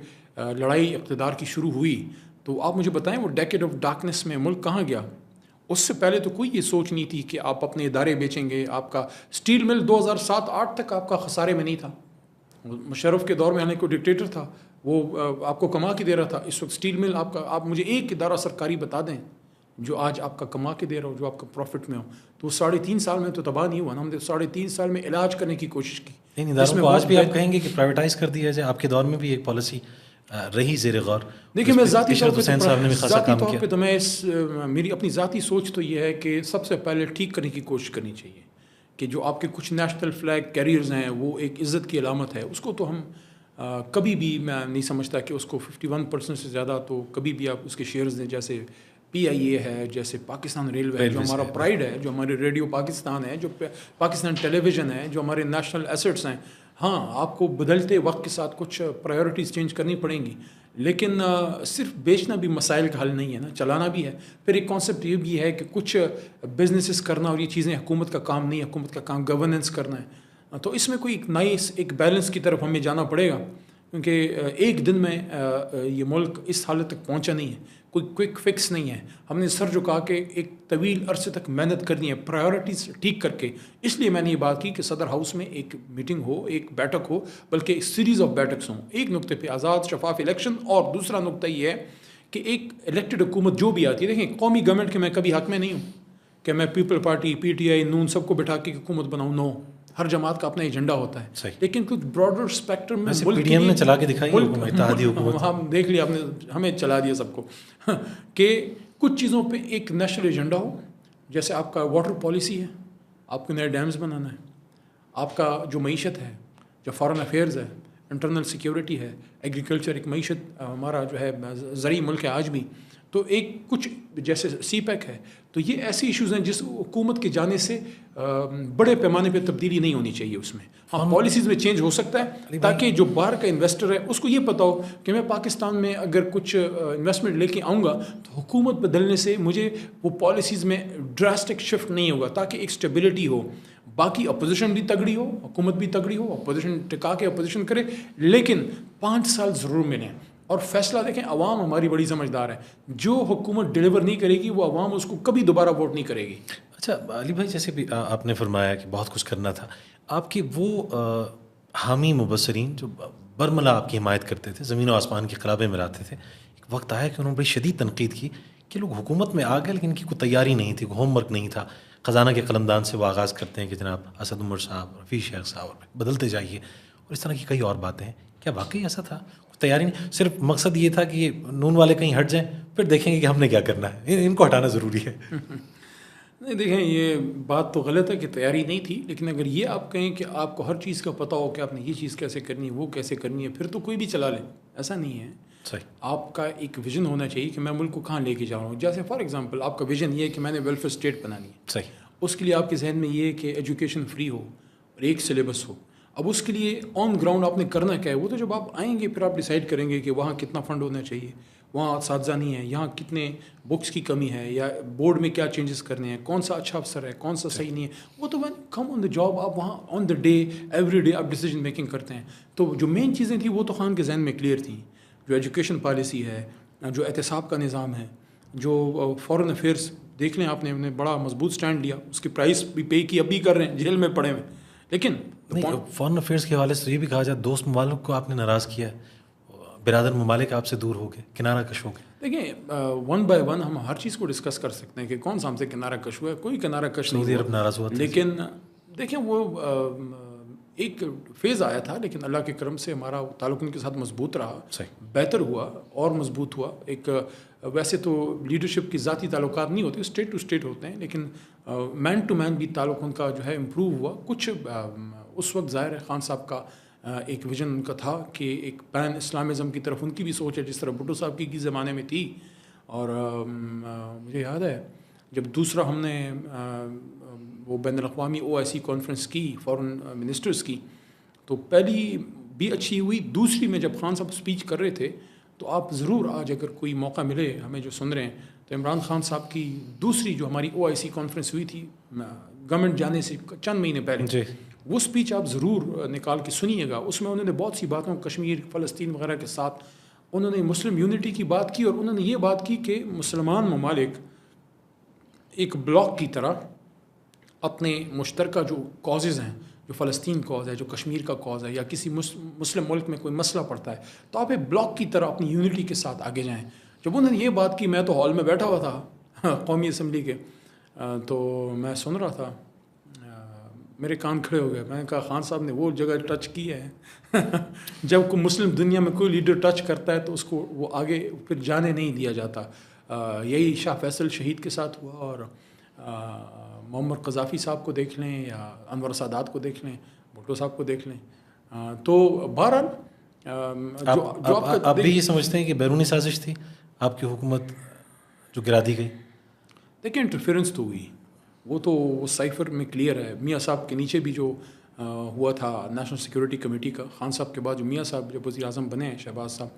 لڑائی اقتدار کی شروع ہوئی، تو آپ مجھے بتائیں وہ ڈیکیڈ آف ڈارکنیس میں ملک کہاں گیا؟ اس سے پہلے تو کوئی یہ سوچ نہیں تھی کہ آپ اپنے ادارے بیچیں گے. آپ کا سٹیل مل 2007-8 تک آپ کا خسارے میں نہیں تھا. مشرف کے دور میں آنے کو ڈکٹیٹر تھا، وہ آپ کو کما کے دے رہا تھا. اس وقت سٹیل مل آپ مجھے ایک ادارہ سرکاری بتا دیں جو آج آپ کا کما کے دے رہا ہو، جو آپ کا پروفٹ میں ہو. تو 3.5 سال میں تو تباہ نہیں ہوا نا. ہم نے 3.5 سال میں علاج کرنے کی کوشش کی. ان اداروں کو آج بھی آپ کہیں گے کہ پرائیویٹائز کر دیا جائے؟ آپ کے دور میں بھی ایک پالیسی رہی زیر غور. دیکھیں میں ذاتی طور پہ تو میں میری اپنی ذاتی سوچ تو یہ ہے کہ سب سے پہلے ٹھیک کرنے کی کوشش کرنی چاہیے کہ جو آپ کے کچھ نیشنل فلیگ کیریئرز ہیں وہ ایک عزت کی علامت ہے. اس کو تو ہم کبھی بھی میں نہیں سمجھتا کہ اس کو 51% سے زیادہ تو کبھی بھی آپ اس کے شیئرز دیں. جیسے PIA ہے، جیسے پاکستان ریلوے ہے جو ہمارا پرائڈ ہے، جو ہمارے ریڈیو پاکستان ہے، جو پاکستان ٹیلی ویژن ہے، جو ہمارے نیشنل ایسٹس ہیں. ہاں آپ کو بدلتے وقت کے ساتھ کچھ پرائیورٹیز چینج کرنی پڑیں گی، لیکن صرف بیچنا بھی مسائل کا حل نہیں ہے نا، چلانا بھی ہے. پھر ایک کانسیپٹ یہ بھی ہے کہ کچھ بزنسز کرنا اور یہ چیزیں حکومت کا کام نہیں ہے، حکومت کا کام گورننس کرنا ہے. تو اس میں کوئی ایک نائس ایک بیلنس کی طرف ہمیں جانا پڑے گا، کیونکہ ایک دن میں یہ ملک اس حالت تک پہنچا نہیں ہے. کوئی کوئک فکس نہیں ہے. ہم نے سر جھکا کے ایک طویل عرصے تک محنت کرنی ہے پرائیورٹیز ٹھیک کر کے. اس لیے میں نے یہ بات کی کہ صدر ہاؤس میں ایک میٹنگ ہو، ایک بیٹھک ہو، بلکہ ایک سیریز آف بیٹھکس ہوں. ایک نقطے پہ آزاد شفاف الیکشن، اور دوسرا نقطہ یہ ہے کہ ایک الیکٹڈ حکومت جو بھی آتی ہے، دیکھیں قومی گورنمنٹ کے میں کبھی حق میں نہیں ہوں کہ میں پیپل پارٹی، PTI، نون سب کو بٹھا کے حکومت بناؤں. نو، ہر جماعت کا اپنا ایجنڈا ہوتا ہے. لیکن کچھ براڈر اسپیکٹرم میں PDM نے چلا کے دکھائی اتحادی حکومت. ہم دیکھ لیا، آپ نے ہمیں چلا دیا سب کو کہ کچھ چیزوں پہ ایک نیشنل ایجنڈا ہو. جیسے آپ کا واٹر پالیسی ہے، آپ کو نئے ڈیمز بنانا ہے. آپ کا جو معیشت ہے، جو فارن افیئرز ہے، انٹرنل سیکیورٹی ہے، ایگریکلچر، ایک معیشت ہمارا جو ہے زرعی ملک ہے آج بھی. تو ایک کچھ جیسے CPEC ہے. تو یہ ایسی ایشوز ہیں جس حکومت کے جانے سے بڑے پیمانے پہ تبدیلی نہیں ہونی چاہیے اس میں. ہاں پالیسیز میں چینج ہو سکتا ہے تاکہ جو باہر کا انویسٹر ہے اس کو یہ پتا ہو کہ میں پاکستان میں اگر کچھ انویسٹمنٹ لے کے آؤں گا تو حکومت بدلنے سے مجھے وہ پالیسیز میں ڈراسٹک شفٹ نہیں ہوگا، تاکہ ایک اسٹیبلٹی ہو. باقی اپوزیشن بھی تگڑی ہو، حکومت بھی تگڑی ہو، اپوزیشن ٹکا کے اپوزیشن کرے، لیکن 5 سال ضرور ملیں. اور فیصلہ دیکھیں، عوام ہماری بڑی سمجھدار ہے. جو حکومت ڈیلیور نہیں کرے گی وہ عوام اس کو کبھی دوبارہ ووٹ نہیں کرے گی. اچھا علی بھائی، جیسے بھی آپ نے فرمایا کہ بہت کچھ کرنا تھا، آپ کے وہ حامی مبصرین جو برملا آپ کی حمایت کرتے تھے، زمین و آسمان کے خلابے میں لاتے تھے، ایک وقت آیا کہ انہوں نے بڑی شدید تنقید کی کہ لوگ حکومت میں آ گئے لیکن ان کی کوئی تیاری نہیں تھی، ہوم ورک نہیں تھا. خزانہ کے قلمدان سے وہ آغاز کرتے ہیں کہ جناب اسد عمر صاحب، رفیع شیخ صاحب بدلتے جائیے، اور اس طرح کی کئی اور باتیں ہیں. کیا واقعی ایسا تھا؟ تیاری نہیں، صرف مقصد یہ تھا کہ یہ نون والے کہیں ہٹ جائیں، پھر دیکھیں گے کہ ہم نے کیا کرنا ہے، ان کو ہٹانا ضروری ہے. نہیں دیکھیں یہ بات تو غلط ہے کہ تیاری نہیں تھی، لیکن اگر یہ آپ کہیں کہ آپ کو ہر چیز کا پتہ ہو کہ آپ نے یہ چیز کیسے کرنی ہے وہ کیسے کرنی ہے، پھر تو کوئی بھی چلا لے. ایسا نہیں ہے. صحیح. آپ کا ایک ویژن ہونا چاہیے کہ میں ملک کو کہاں لے کے جا رہا ہوں. جیسے فار ایگزامپل آپ کا ویژن یہ ہے کہ میں نے ویلفیئر اسٹیٹ بنانی ہے. صحیح. اس کے لیے آپ کے ذہن میں یہ ہے کہ ایجوکیشن فری ہو اور ایک سلیبس ہو. اب اس کے لیے آن گراؤنڈ آپ نے کرنا کیا ہے، وہ تو جب آپ آئیں گے پھر آپ ڈیسائیڈ کریں گے کہ وہاں کتنا فنڈ ہونا چاہیے، وہاں اساتذہ نہیں ہے، یہاں کتنے بکس کی کمی ہے، یا بورڈ میں کیا چینجز کرنے ہیں، کون سا اچھا افسر ہے، کون سا صحیح نہیں ہے. وہ تو when come on the job آپ وہاں آن دا ڈے ایوری ڈے آپ ڈیسیجن میکنگ کرتے ہیں. تو جو مین چیزیں تھیں وہ تو خان کے ذہن میں کلیئر تھیں. جو ایجوکیشن پالیسی ہے، جو احتساب کا نظام ہے، جو فارن افیئرس دیکھ لیں آپ نے بڑا مضبوط سٹینڈ لیا، اس کی پرائز بھی پے کی، اب بھی کر رہے ہیں، جیل میں پڑے ہوئے. لیکن فارن افیئرس کے حوالے سے یہ بھی کہا جائے دوست ممالک کو آپ نے ناراض کیا ہے، برادر ممالک آپ سے دور ہو گئے، کنارہ کش ہو گئے. دیکھیں ون بائی ون ہم ہر چیز کو ڈسکس کر سکتے ہیں کہ کون سا ہم سے کنارہ کش ہوا ہے. کوئی کنارہ کش نہیں. سعودی عرب ناراض ہوا تھا. لیکن دیکھیں وہ ایک فیز آیا تھا، لیکن اللہ کے کرم سے ہمارا تعلق ان کے ساتھ مضبوط رہا. صحیح. بہتر ہوا اور مضبوط ہوا. ایک ویسے تو لیڈرشپ کی ذاتی تعلقات نہیں ہوتے، اسٹیٹ ٹو اسٹیٹ ہوتے ہیں، لیکن مین ٹو مین بھی تعلق ان کا جو ہے امپروو ہوا. کچھ اس وقت ظاہر ہے خان صاحب کا ایک ویژن ان کا تھا کہ ایک پین اسلامزم کی طرف ان کی بھی سوچ ہے، جس طرح بھٹو صاحب کی زمانے میں تھی. اور مجھے یاد ہے جب دوسرا ہم نے وہ بین الاقوامی OIC کانفرنس کی فارن منسٹرز کی، تو پہلی بھی اچھی ہوئی. دوسری میں جب خان صاحب اسپیچ کر رہے تھے تو آپ ضرور آج اگر کوئی موقع ملے ہمیں جو سن رہے ہیں تو عمران خان صاحب کی دوسری جو ہماری OIC کانفرنس ہوئی تھی گورنمنٹ جانے سے چند مہینے پہلے، جی، وہ اسپیچ آپ ضرور نکال کے سنیے گا. اس میں انہوں نے بہت سی باتوں کشمیر، فلسطین وغیرہ کے ساتھ انہوں نے مسلم یونٹی کی بات کی، اور انہوں نے یہ بات کی کہ مسلمان ممالک ایک بلاک کی طرح اپنے مشترکہ جو کازز ہیں، جو فلسطین کاز ہے، جو کشمیر کا کاز ہے، یا کسی مسلم ملک میں کوئی مسئلہ پڑتا ہے تو آپ ایک بلاک کی طرح اپنی یونٹی کے ساتھ آگے جائیں. جب انہوں نے یہ بات کی، میں تو ہال میں بیٹھا ہوا تھا قومی اسمبلی کے، تو میں سن رہا تھا، میرے کان کھڑے ہو گئے. میں نے کہا خان صاحب نے وہ جگہ ٹچ کی ہے جب کوئی مسلم دنیا میں کوئی لیڈر ٹچ کرتا ہے تو اس کو وہ آگے پھر جانے نہیں دیا جاتا. یہی شاہ فیصل شہید کے ساتھ ہوا، اور معمر قذافی صاحب کو دیکھ لیں، یا انور سادات کو دیکھ لیں، بھٹو صاحب کو دیکھ لیں. تو بہرحال آپ بھی یہ سمجھتے ہیں کہ بیرونی سازش تھی آپ کی حکومت جو گرا دی گئی؟ دیکھیں انٹرفیئرنس تو ہوئی، وہ تو سائفر میں کلیئر ہے. میاں صاحب کے نیچے بھی جو ہوا تھا نیشنل سیکورٹی کمیٹی کا، خان صاحب کے بعد جو میاں صاحب جب وزیر اعظم بنے ہیں شہباز صاحب،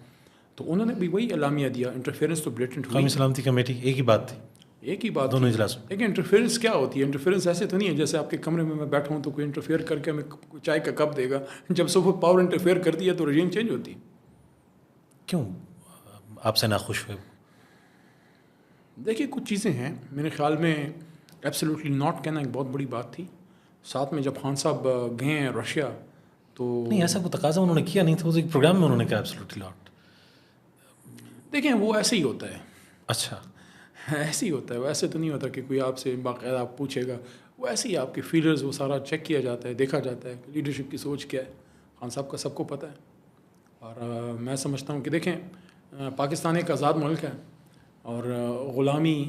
تو انہوں نے بھی وہی اعلامیہ دیا. انٹرفیئرنس تو بلیٹنٹ ہوئی. قومی سلامتی کمیٹی ایک ہی بات تھی، ایک ہی بات دونوں اجلاس. لیکن انٹرفیئرنس کیا ہوتی ہے؟ انٹرفیئرنس ایسے تو نہیں ہے جیسے آپ کے کمرے میں بیٹھا ہوں تو کوئی انٹرفیئر کر کے ہمیں چائے کا کپ دے گا. جب صبح پاور انٹرفیئر کرتی ہے تو رجیم چینج ہوتی ہے. کیوں آپ سے ناخوش ہوئے؟ دیکھیے کچھ چیزیں ہیں میرے خیال میں ایبسلیوٹلی ناٹ کہنا ایک بہت بڑی بات تھی. ساتھ میں جب خان صاحب گئے ہیں رشیا تو نہیں، ایسا کوئی تقاضا انہوں نے کیا نہیں تھا، وہ ایک پروگرام میں انہوں نے کہا ایبسلیوٹلی ناٹ. دیکھیں وہ ایسے ہی ہوتا ہے. اچھا، ایسے ہی ہوتا ہے، ویسے تو نہیں ہوتا کہ کوئی آپ سے باقاعدہ آپ پوچھے گا. وہ ایسے ہی آپ کے فیلرز وہ سارا چیک کیا جاتا ہے، دیکھا جاتا ہے لیڈرشپ کی سوچ کیا ہے. خان صاحب کا سب کو پتہ ہے. اور میں سمجھتا ہوں کہ دیکھیں پاکستان ایک آزاد ملک ہے، اور غلامی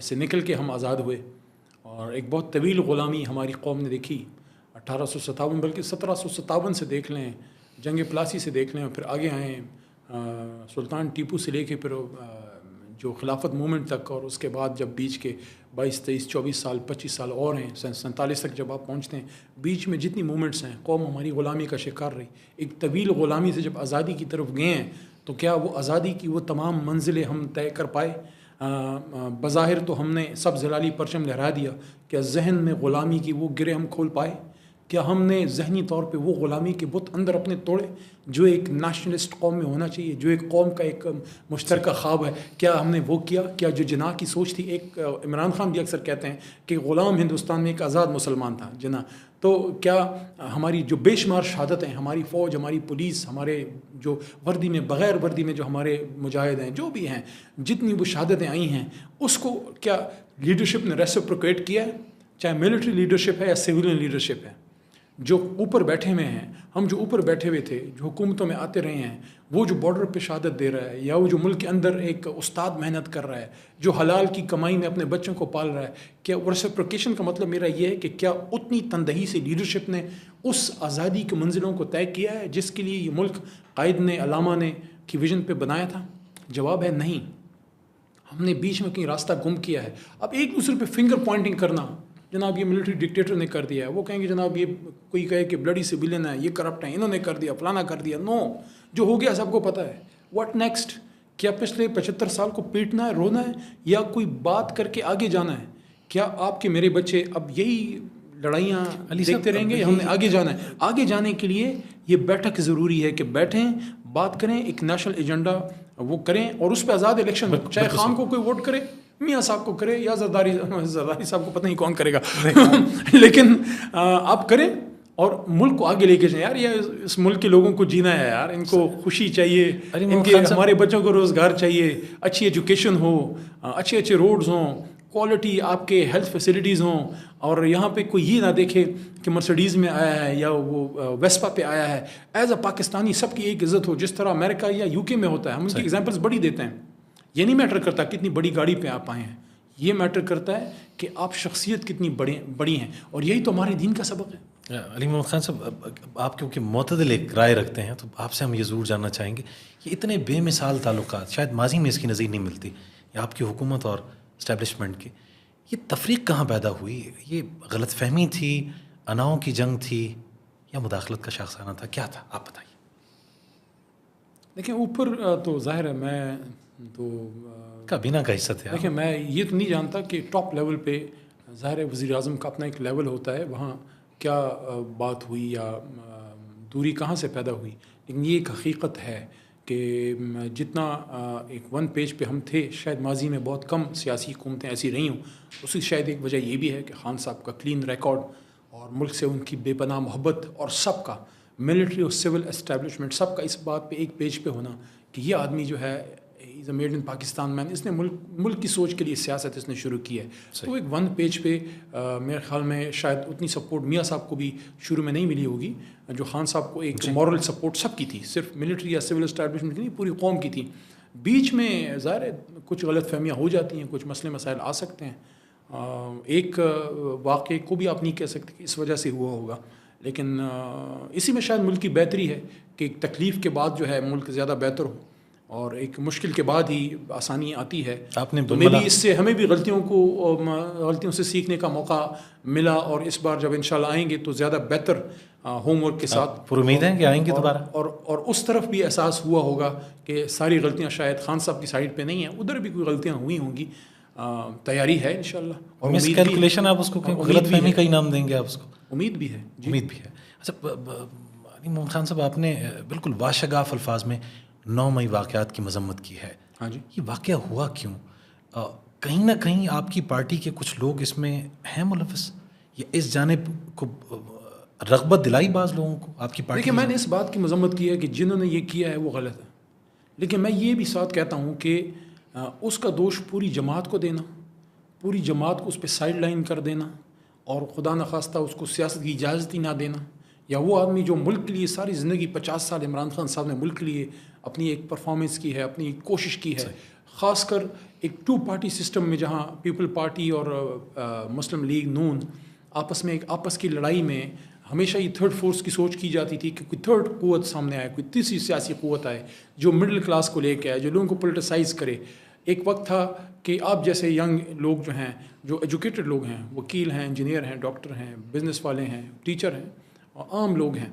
سے نکل کے ہم آزاد ہوئے، اور ایک بہت طویل غلامی ہماری قوم نے دیکھی. 1857 بلکہ 1757 سے دیکھ لیں، جنگ پلاسی سے دیکھ لیں، اور پھر آگے آئیں سلطان ٹیپو سے لے کے پھر جو خلافت مومنٹ تک، اور اس کے بعد جب بیچ کے 22 23 24 سال 25 سال اور ہیں 47 تک جب آپ پہنچتے ہیں، بیچ میں جتنی مومنٹس ہیں قوم ہماری غلامی کا شکار رہی. ایک طویل غلامی سے جب آزادی کی طرف گئے ہیں تو کیا وہ آزادی کی وہ تمام منزلیں ہم طے کر پائے؟ بظاہر تو ہم نے سب زلالی پرچم لہرا دیا، کیا ذہن میں غلامی کی وہ گرے ہم کھول پائے؟ کیا ہم نے ذہنی طور پہ وہ غلامی کے بت اندر اپنے توڑے جو ایک نیشنلسٹ قوم میں ہونا چاہیے، جو ایک قوم کا ایک مشترکہ خواب ہے؟ کیا ہم نے وہ کیا؟ کیا جو جناح کی سوچ تھی، ایک عمران خان بھی اکثر کہتے ہیں کہ غلام ہندوستان میں ایک آزاد مسلمان تھا جناح، تو کیا ہماری جو بے شمار شہادتیں، ہماری فوج، ہماری پولیس، ہمارے جو وردی میں بغیر وردی میں جو ہمارے مجاہد ہیں، جو بھی ہیں، جتنی وہ شہادتیں آئی ہیں، اس کو کیا لیڈرشپ نے ریسپروکیٹ کیا ہے؟ چاہے ملٹری لیڈرشپ ہے یا سویلین لیڈرشپ ہے. جو اوپر بیٹھے ہوئے ہیں، ہم جو اوپر بیٹھے ہوئے تھے، جو حکومتوں میں آتے رہے ہیں، وہ جو بارڈر پہ شہادت دے رہا ہے، یا وہ جو ملک کے اندر ایک استاد محنت کر رہا ہے، جو حلال کی کمائی میں اپنے بچوں کو پال رہا ہے، کیا ریسپروکیشن کا مطلب میرا یہ ہے کہ کیا اتنی تندہی سے لیڈرشپ نے اس آزادی کے منزلوں کو طے کیا ہے جس کے لیے یہ ملک قائد نے، علامہ نے کی ویژن پہ بنایا تھا؟ جواب ہے نہیں. ہم نے بیچ میں کہیں راستہ گم کیا ہے. اب ایک دوسرے پہ فنگر پوائنٹنگ کرنا، جناب یہ ملٹری ڈکٹیٹر نے کر دیا ہے، وہ کہیں گے جناب یہ کوئی کہے کہ بلڈی سویلین ہے، یہ کرپٹ ہیں، انہوں نے کر دیا، فلانا کر دیا. نو، جو ہو گیا سب کو پتہ ہے. What next? کیا پچھلے 75 سال کو پیٹنا ہے، رونا ہے، یا کوئی بات کر کے آگے جانا ہے؟ کیا آپ کے میرے بچے اب یہی لڑائیاں دیکھتے رہیں گے، یا ہم نے آگے جانا ہے؟ آگے جانے کے لیے یہ بیٹھک ضروری ہے کہ بیٹھیں، بات کریں، ایک نیشنل ایجنڈا وہ کریں، اور اس پہ آزاد الیکشن، چاہے خان کو کوئی ووٹ کرے، میاں صاحب کو کرے، یا زرداری صاحب کو پتہ نہیں کون کرے گا لیکن آپ کریں اور ملک کو آگے لے کے جائیں. یار یہ اس ملک کے لوگوں کو جینا ہے یار، ان کو خوشی چاہیے، ان کے ہمارے بچوں کو روزگار چاہیے، اچھی ایجوکیشن ہو، اچھے روڈز ہوں، کوالٹی آپ کے ہیلتھ فیسلٹیز ہوں، اور یہاں پہ کوئی یہ نہ دیکھے کہ مرسڈیز میں آیا ہے یا وہ ویسپا پہ آیا ہے. ایز اے پاکستانی سب کی ایک عزت ہو، جس طرح امریکہ یا یو کے میں ہوتا ہے. ہم ان کی ایگزامپلس بڑی دیتے ہیں. یہ نہیں میٹر کرتا کتنی بڑی گاڑی پہ آپ آئے ہیں، یہ میٹر کرتا ہے کہ آپ شخصیت کتنی بڑی ہیں، اور یہی تو ہمارے دین کا سبق ہے. علی محمد خان صاحب، آپ کیونکہ معتدل ایک رائے رکھتے ہیں، تو آپ سے ہم یہ ضرور جاننا چاہیں گے کہ اتنے بے مثال تعلقات، شاید ماضی میں اس کی نظیر نہیں ملتی، یا آپ کی حکومت اور اسٹیبلشمنٹ کی، یہ تفریق کہاں پیدا ہوئی؟ یہ غلط فہمی تھی، اناؤں کی جنگ تھی، یا مداخلت کا شاخسانہ تھا؟ کیا تھا؟ آپ بتائیے. دیکھیں اوپر تو ظاہر ہے میں تو کابینہ کا حصہ تھے. دیکھیں میں یہ تو نہیں جانتا کہ ٹاپ لیول پہ، ظاہر ہے وزیر اعظم کا اپنا ایک لیول ہوتا ہے، وہاں کیا بات ہوئی یا دوری کہاں سے پیدا ہوئی. لیکن یہ ایک حقیقت ہے کہ جتنا ایک ون پیج پہ ہم تھے، شاید ماضی میں بہت کم سیاسی حکومتیں ایسی رہی ہوں. اس کی شاید ایک وجہ یہ بھی ہے کہ خان صاحب کا کلین ریکارڈ، اور ملک سے ان کی بے پناہ محبت، اور سب کا ملٹری اور سول اسٹیبلشمنٹ سب کا اس بات پہ ایک پیج پہ ہونا کہ یہ آدمی جو ہے از اے میڈ ان پاکستان مین. اس نے ملک کی سوچ کے لیے سیاست اس نے شروع کی ہے. تو ایک ون پیج پہ میرے خیال میں شاید اتنی سپورٹ میاں صاحب کو بھی شروع میں نہیں ملی ہوگی جو خان صاحب کو ایک مورل سپورٹ سب کی تھی، صرف ملٹری یا سول اسٹیبلشمنٹ کی نہیں، پوری قوم کی تھی. بیچ میں ظاہر ہے کچھ غلط فہمیاں ہو جاتی ہیں، کچھ مسئلے مسائل آ سکتے ہیں. ایک واقعے کو بھی آپ نہیں کہہ سکتے کہ اس وجہ سے ہوا ہوگا، لیکن اسی میں شاید ملک کی بہتری ہے کہ ایک تکلیف کے بعد جو ہے ملک زیادہ بہتر ہو، اور ایک مشکل کے بعد ہی آسانی آتی ہے. آپ نے بھی اس سے ہمیں بھی غلطیوں سے سیکھنے کا موقع ملا، اور اس بار جب انشاءاللہ آئیں گے تو زیادہ بہتر ہوم ورک کے ساتھ پر امید ہے کہ آئیں گے دوبارہ، اور اس طرف بھی احساس ہوا ہوگا کہ ساری غلطیاں شاید خان صاحب کی سائڈ پہ نہیں ہیں، ادھر بھی کوئی غلطیاں ہوئی ہوں گی. تیاری ہے انشاءاللہ، اور مس کیلکولیشن آپ اس کو غلط فہمی کا ہی نام دیں گے آپ اس کو؟ امید بھی ہے. امید بھی ہے. اچھا علی محمد خان صاحب، آپ نے بالکل واشگاف الفاظ میں 9 مئی واقعات کی مذمت کی ہے. ہاں جی. یہ واقعہ ہوا کیوں؟ کہیں نہ کہیں آپ کی پارٹی کے کچھ لوگ اس میں ہیں ملوث، یا اس جانب کو رغبت دلائی بعض لوگوں کو آپ کی پارٹی؟ دیکھیں میں نے اس بات کی مذمت کی ہے کہ جنہوں نے یہ کیا ہے وہ غلط ہے، لیکن میں یہ بھی ساتھ کہتا ہوں کہ اس کا دوش پوری جماعت کو دینا، پوری جماعت کو اس پہ سائڈ لائن کر دینا، اور خدا نخواستہ اس کو سیاست کی اجازت ہی نہ دینا، یا وہ آدمی جو ملک کے لیے ساری زندگی 50 سال عمران خان صاحب نے ملک کے لیے اپنی ایک پرفارمنس کی ہے، اپنی کوشش کی ہے، خاص کر ایک 2 پارٹی سسٹم میں جہاں پیپل پارٹی اور مسلم لیگ نون آپس میں ایک آپس کی لڑائی میں ہمیشہ یہ تھرڈ فورس کی سوچ کی جاتی تھی کہ کوئی تھرڈ قوت سامنے آئے، کوئی تیسری سیاسی قوت آئے جو مڈل کلاس کو لے کے آئے، جو لوگوں کو پولیٹیسائز کرے. ایک وقت تھا کہ آپ جیسے ینگ لوگ جو ہیں، جو ایجوکیٹڈ لوگ ہیں، وکیل ہیں، انجینئر ہیں، ڈاکٹر ہیں، بزنس والے ہیں، ٹیچر ہیں، اور عام لوگ ہیں،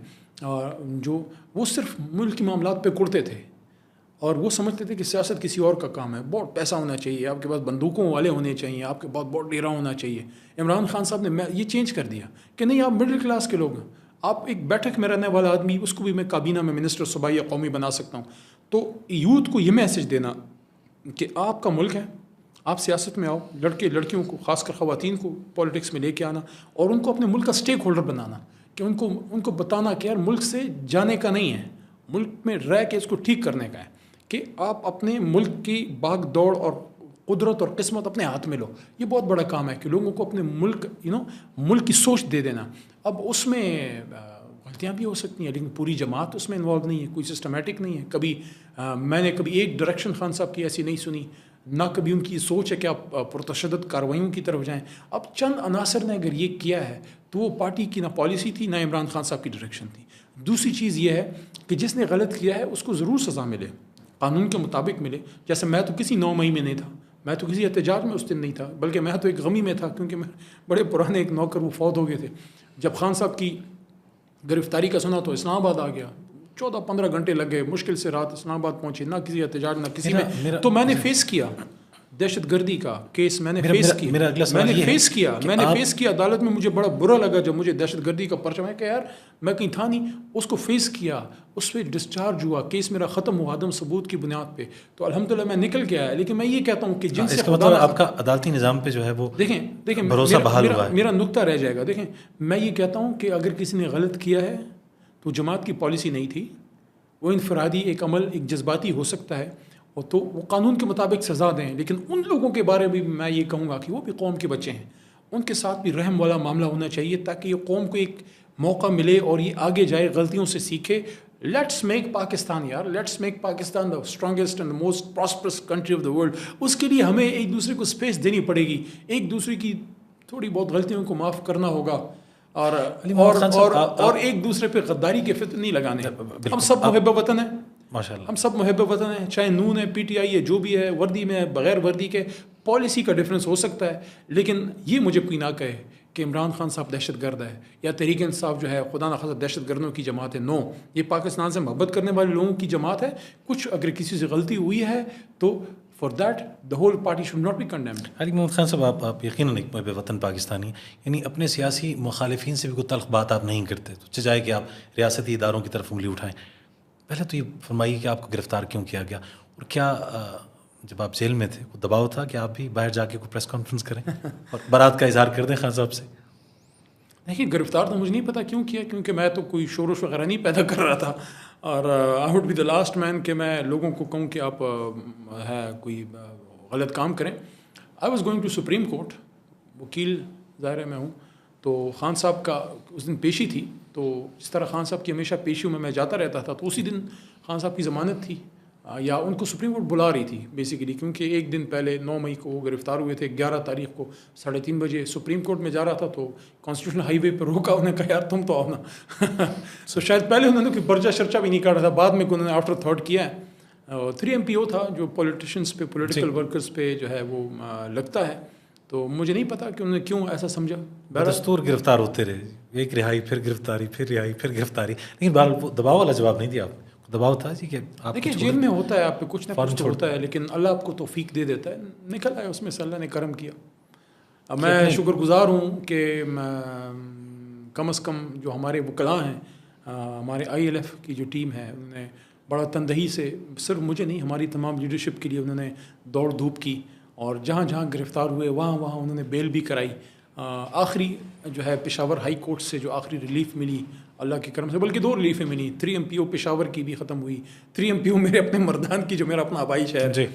جو وہ صرف ملک کے معاملات پہ کڑتے تھے، اور وہ سمجھتے تھے کہ سیاست کسی اور کا کام ہے. بہت پیسہ ہونا چاہیے، آپ کے پاس بندوقوں والے ہونے چاہیے، آپ کے پاس بہت ڈیرا ہونا چاہیے. عمران خان صاحب نے یہ چینج کر دیا کہ نہیں، آپ مڈل کلاس کے لوگ ہیں، آپ ایک بیٹھک میں رہنے والا آدمی، اس کو بھی میں کابینہ میں منسٹر صوبائی یا قومی بنا سکتا ہوں. تو یوتھ کو یہ میسج دینا کہ آپ کا ملک ہے، آپ سیاست میں آؤ، لڑکے لڑکیوں کو، خاص کر خواتین کو پولیٹکس میں لے کے آنا، اور ان کو اپنے ملک کا سٹیک ہولڈر بنانا، کہ ان کو بتانا کہ یار ملک سے جانے کا نہیں ہے، ملک میں رہ کے اس کو ٹھیک کرنے کا ہے، کہ آپ اپنے ملک کی بھاگ دوڑ اور قدرت اور قسمت اپنے ہاتھ میں لو. یہ بہت بڑا کام ہے کہ لوگوں کو اپنے ملک ملک کی سوچ دے دینا. اب اس میں غلطیاں بھی ہو سکتی ہیں لیکن پوری جماعت اس میں انوالو نہیں ہے, کوئی سسٹمیٹک نہیں ہے. کبھی میں نے کبھی ایک ڈائریکشن خان صاحب کی ایسی نہیں سنی, نہ کبھی ان کی سوچ ہے کہ آپ پرتشدد کارروائیوں کی طرف جائیں. اب چند عناصر نے اگر یہ کیا ہے تو وہ پارٹی کی نہ پالیسی تھی نہ عمران خان صاحب کی ڈائریکشن تھی. دوسری چیز یہ ہے کہ جس نے غلط کیا ہے اس کو ضرور سزا ملے, قانون کے مطابق ملے. جیسے میں تو کسی 9 مئی میں نہیں تھا, میں تو کسی احتجاج میں اس دن نہیں تھا, بلکہ میں تو ایک غمی میں تھا کیونکہ میں بڑے پرانے ایک نوکر وہ فوت ہو گئے تھے. جب خان صاحب کی گرفتاری کا سنا تو اسلام آباد آ گیا, 14-15 گھنٹے لگ گئے, مشکل سے رات اسلام آباد پہنچے, نہ کسی احتجاج نہ کسی میں. تو میں نے فیس کیا دہشت گردی کا کیس, میں نے فیس کیا عدالت میں. مجھے بڑا برا لگا جب مجھے دہشت گردی کا پرچہ, میں کہ یار میں کہیں تھا نہیں, اس کو فیس کیا, اس پہ ڈسچارج ہوا, کیس میرا ختم ہوا عدم ثبوت کی بنیاد پہ. تو الحمدللہ میں نکل کے آیا. لیکن میں یہ کہتا ہوں کہ جن سے آپ کا عدالتی نظام پہ جو ہے وہ دیکھیں بھروسہ بحال ہوا ہے. میرا نقطہ رہ جائے گا. دیکھیں میں یہ کہتا ہوں کہ اگر کسی نے غلط کیا ہے تو جماعت کی پالیسی نہیں تھی, وہ انفرادی ایک عمل ایک جذباتی ہو سکتا ہے, تو وہ قانون کے مطابق سزا دیں. لیکن ان لوگوں کے بارے میں میں یہ کہوں گا کہ وہ بھی قوم کے بچے ہیں, ان کے ساتھ بھی رحم والا معاملہ ہونا چاہیے تاکہ یہ قوم کو ایک موقع ملے اور یہ آگے جائے, غلطیوں سے سیکھے. لیٹس میک پاکستان یار, let's make Pakistan the strongest and most prosperous country of the world. اس کے لیے ہمیں ایک دوسرے کو اسپیس دینی پڑے گی, ایک دوسرے کی تھوڑی بہت غلطیوں کو معاف کرنا ہوگا, اور ایک دوسرے پہ غداری کے فتنے نہیں لگانے. ہم سب محب وطن ہیں, ماشاءاللہ ہم سب محب وطن ہیں, چاہے نون ہے, پی ٹی آئی ہے, جو بھی ہے, وردی میں ہے, بغیر وردی کے. پالیسی کا ڈفرینس ہو سکتا ہے, لیکن یہ مجھے کوئی نہ کہے کہ عمران خان صاحب دہشت گرد ہے یا تحریک انصاف جو ہے خدا نخواستہ دہشت گردوں کی جماعت ہے. نو, یہ پاکستان سے محبت کرنے والے لوگوں کی جماعت ہے. کچھ اگر کسی سے غلطی ہوئی ہے تو for that the whole party should not be condemned. Ali Muhammad Khan صاحب, آپ یقیناً ایک محب وطن پاکستانی, یعنی اپنے سیاسی مخالفین سے بھی کوئی تلخ بات آپ نہیں کرتے, تو چاہے کہ آپ ریاستی اداروں کی طرف انگلی اٹھائیں. پہلے تو یہ فرمائیے کہ آپ کو گرفتار کیوں کیا گیا, اور کیا جب آپ جیل میں تھے وہ دباؤ تھا کہ آپ بھی باہر جا کے کوئی پریس کانفرنس کریں اور برات کا اظہار کر دیں خان صاحب سے؟ دیکھیے گرفتار تو مجھے نہیں پتا کیوں کیا, کیونکہ میں تو کوئی شورش وغیرہ نہیں پیدا کر رہا تھا, اور I would be the last man کہ میں لوگوں کو کہوں کہ آپ ہے کوئی غلط کام کریں. I was going to Supreme Court, وکیل ظاہر ہے میں ہوں, تو خان صاحب کا اس دن پیشی تھی. تو جس طرح خان صاحب کی ہمیشہ پیشیوں میں جاتا رہتا تھا, تو اسی دن خان صاحب کی ضمانت تھی, یا ان کو سپریم کورٹ بلا رہی تھی بیسیکلی, کیونکہ ایک دن پہلے 9 مئی کو وہ گرفتار ہوئے تھے. 11 تاریخ کو 3:30 بجے سپریم کورٹ میں جا رہا تھا, تو کانسٹیٹیوشن ہائی وے پہ روکا, انہوں نے کہا یار تم تو آؤ نا. سو شاید پہلے انہوں نے کوئی پرچہ شرچہ بھی نہیں کاٹا تھا, بعد میں انہوں نے آفٹر تھاٹ کیا ہے. 3 MPO تھا جو پولیٹیشنس پہ, پولیٹیکل ورکرز پہ جو ہے وہ لگتا ہے, تو مجھے نہیں پتا کہ انہوں نے کیوں ایسا سمجھا. دستور گرفتار ہوتے رہے, ایک رہائی پھر گرفتاری, پھر رہائی پھر گرفتاری, لیکن بہرحال وہ دباؤ والا جواب نہیں دیا آپ. دباؤ تھا جی کہ آپ دیکھیے جیل میں ہوتا ہے, آپ پہ کچھ نہ کچھ ہوتا ہے, لیکن اللہ آپ کو توفیق دے دیتا ہے, نکل آئے اس میں سے, اللہ نے کرم کیا. اب میں شکر گزار ہوں کہ کم از کم جو ہمارے وکلاء ہیں, ہمارے ILF کی جو ٹیم ہے, انہوں نے بڑا تندہی سے, صرف مجھے نہیں ہماری تمام لیڈرشپ کے لیے انہوں نے دوڑ دھوپ کی, اور جہاں جہاں گرفتار ہوئے وہاں وہاں انہوں نے بیل بھی کرائی. آخری جو ہے پشاور ہائی کورٹ سے جو آخری ریلیف ملی اللہ کے کرم سے, بلکہ 2 ریلیفیں ملی. 3 MPO پشاور کی بھی ختم ہوئی, 3 MPO میرے اپنے مردان کی جو میرا اپنا آبائی شہر ہے,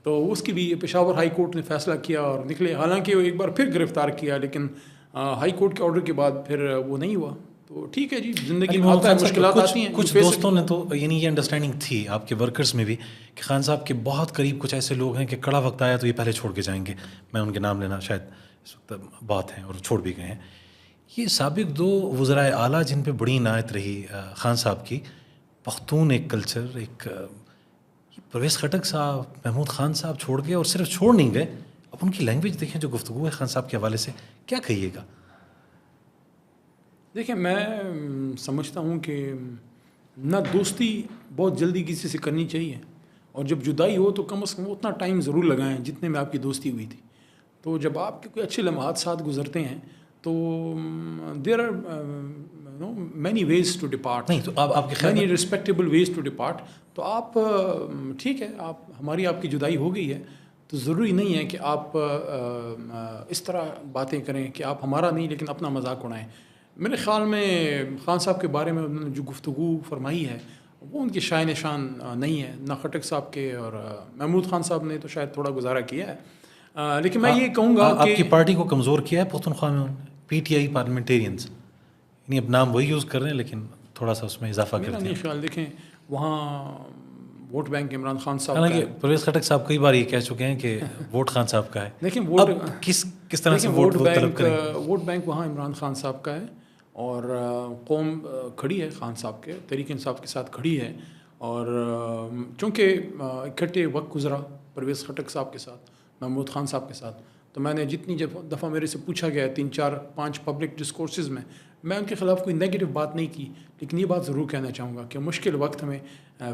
تو اس کی بھی پشاور ہائی کورٹ نے فیصلہ کیا اور نکلے. حالانکہ وہ ایک بار پھر گرفتار کیا, لیکن ہائی کورٹ کے آرڈر کے بعد پھر وہ نہیں ہوا. تو ٹھیک ہے جی, زندگی میں آتا ہے, مشکلات آتی ہیں. کچھ دوستوں نے تو یعنی یہ انڈرسٹینڈنگ تھی آپ کے ورکرز میں بھی کہ خان صاحب کے بہت قریب کچھ ایسے لوگ ہیں کہ کڑا وقت آیا تو یہ پہلے چھوڑ کے جائیں گے. میں ان کے نام لینا شاید اس وقت بات ہیں, اور چھوڑ بھی گئے ہیں. یہ سابق 2 وزرائے اعلیٰ جن پہ بڑی عنایت رہی خان صاحب کی, پختون ایک کلچر, ایک پرویز خٹک صاحب, محمود خان صاحب چھوڑ گئے, اور صرف چھوڑ نہیں گئے, اب ان کی لینگویج دیکھیں جو گفتگو ہے خان صاحب کے حوالے سے, کیا کہیے گا؟ دیکھیں میں سمجھتا ہوں کہ نہ دوستی بہت جلدی کسی سے کرنی چاہیے, اور جب جدائی ہو تو کم از کم اتنا ٹائم ضرور لگائیں جتنے میں آپ کی دوستی ہوئی تھی. تو جب آپ کے کوئی اچھے لمحات ساتھ گزرتے ہیں تو there are many ways to depart. نہیں تو آپ کے many respectable ways to depart. تو آپ ٹھیک ہے, ہماری آپ کی جدائی ہو گئی ہے, تو ضروری نہیں ہے کہ آپ اس طرح باتیں کریں کہ آپ ہمارا نہیں لیکن اپنا مذاق اڑائیں. میرے خیال میں خان صاحب کے بارے میں انہوں نے جو گفتگو فرمائی ہے وہ ان کے شائع نشان نہیں ہے، نہ خٹک صاحب کے، اور محمود خان صاحب نے تو شاید تھوڑا گزارا کیا ہے، لیکن میں یہ کہوں گا آپ کہ کی پارٹی کو کمزور کیا ہے پختونخوا میں پی ٹی آئی پارلیمنٹیرینز، یعنی اب نام وہی یوز کر رہے ہیں لیکن تھوڑا سا اس میں اضافہ میرا کرتے نہیں ہیں. خیال، دیکھیں وہاں ووٹ بینک عمران خان صاحب کا حالانکہ ہے. پرویز خٹک صاحب کئی بار یہ کہہ چکے ہیں کہ ووٹ خان صاحب کا ہے. دیکھیں اب کس طرح سے ووٹ طلب کریں گے؟ ووٹ بینک وہاں عمران خان صاحب کا ہے، اور قوم کھڑی ہے خان صاحب کے، تحریک انصاف کے ساتھ کھڑی ہے. اور چونکہ اکٹھے وقت گزرا پرویز خٹک صاحب کے ساتھ، محمود خان صاحب کے ساتھ، تو میں نے جتنی دفعہ میرے سے پوچھا گیا 3 4 5 پبلک ڈسکورسز میں ان کے خلاف کوئی نیگیٹو بات نہیں کی، لیکن یہ بات ضرور کہنا چاہوں گا کہ مشکل وقت میں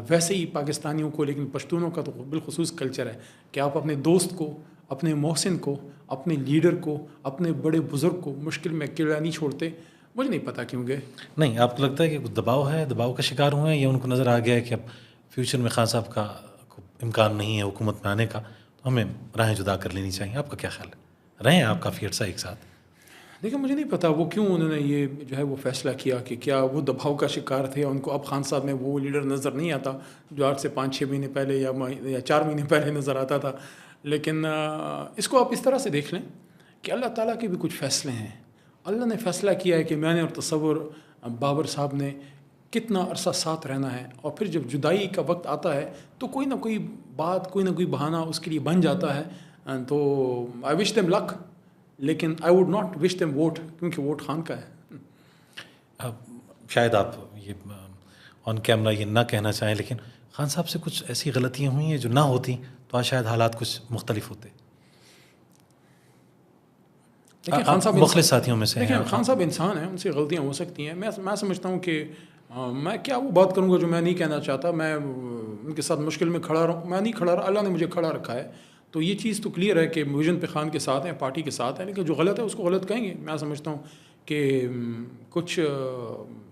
ویسے ہی پاکستانیوں کو، لیکن پشتونوں کا تو بالخصوص کلچر ہے کہ آپ اپنے دوست کو، اپنے محسن کو، اپنے لیڈر کو، اپنے بڑے بزرگ کو مشکل میں اکیلا نہیں چھوڑتے. مجھے نہیں پتہ کیوں گئے. نہیں، آپ کو لگتا ہے کہ کچھ دباؤ ہے، دباؤ کا شکار ہوئے ہیں، یا ان کو نظر آ گیا ہے کہ اب فیوچر میں خان صاحب کا امکان نہیں ہے حکومت میں آنے کا، تو ہمیں راہیں جدا کر لینی چاہیے؟ آپ کا کیا خیال ہے؟ رہے ہیں آپ کافی عرصہ ایک ساتھ. دیکھیں مجھے نہیں پتا وہ کیوں انہوں نے یہ جو ہے وہ فیصلہ کیا، کہ کیا وہ دباؤ کا شکار تھے، ان کو اب خان صاحب میں وہ لیڈر نظر نہیں آتا جو آج سے 5 6 مہینے پہلے یا 4 مہینے پہلے نظر آتا تھا. لیکن اس کو آپ اس طرح سے دیکھ لیں کہ اللہ تعالیٰ کے بھی کچھ فیصلے ہیں. اللہ نے فیصلہ کیا ہے کہ میں نے اور تصور بابر صاحب نے کتنا عرصہ ساتھ رہنا ہے، اور پھر جب جدائی کا وقت آتا ہے تو کوئی نہ کوئی بات، کوئی نہ کوئی بہانہ اس کے لیے بن جاتا ہے. تو آئی وش دیم لک، لیکن I would not wish them vote, کیونکہ ووٹ خان کا ہے. شاید آپ یہ آن کیمرہ یہ نہ کہنا چاہیں، لیکن خان صاحب سے کچھ ایسی غلطیاں ہوئی ہیں جو نہ ہوتی تو آج شاید حالات کچھ مختلف ہوتے. خان صاحب مخلص ساتھیوں میں سے ہیں. دیکھیں خان صاحب انسان ہیں، ان سے غلطیاں ہو سکتی ہیں. میں سمجھتا ہوں کہ میں کیا وہ بات کروں گا جو میں نہیں کہنا چاہتا. میں ان کے ساتھ مشکل میں کھڑا رہوں، میں نہیں کھڑا رہا، اللہ نے مجھے کھڑا رکھا ہے. تو یہ چیز تو کلیئر ہے کہ ویژن پہ خان کے ساتھ ہیں، پارٹی کے ساتھ ہیں، لیکن جو غلط ہے اس کو غلط کہیں گے. میں سمجھتا ہوں کہ کچھ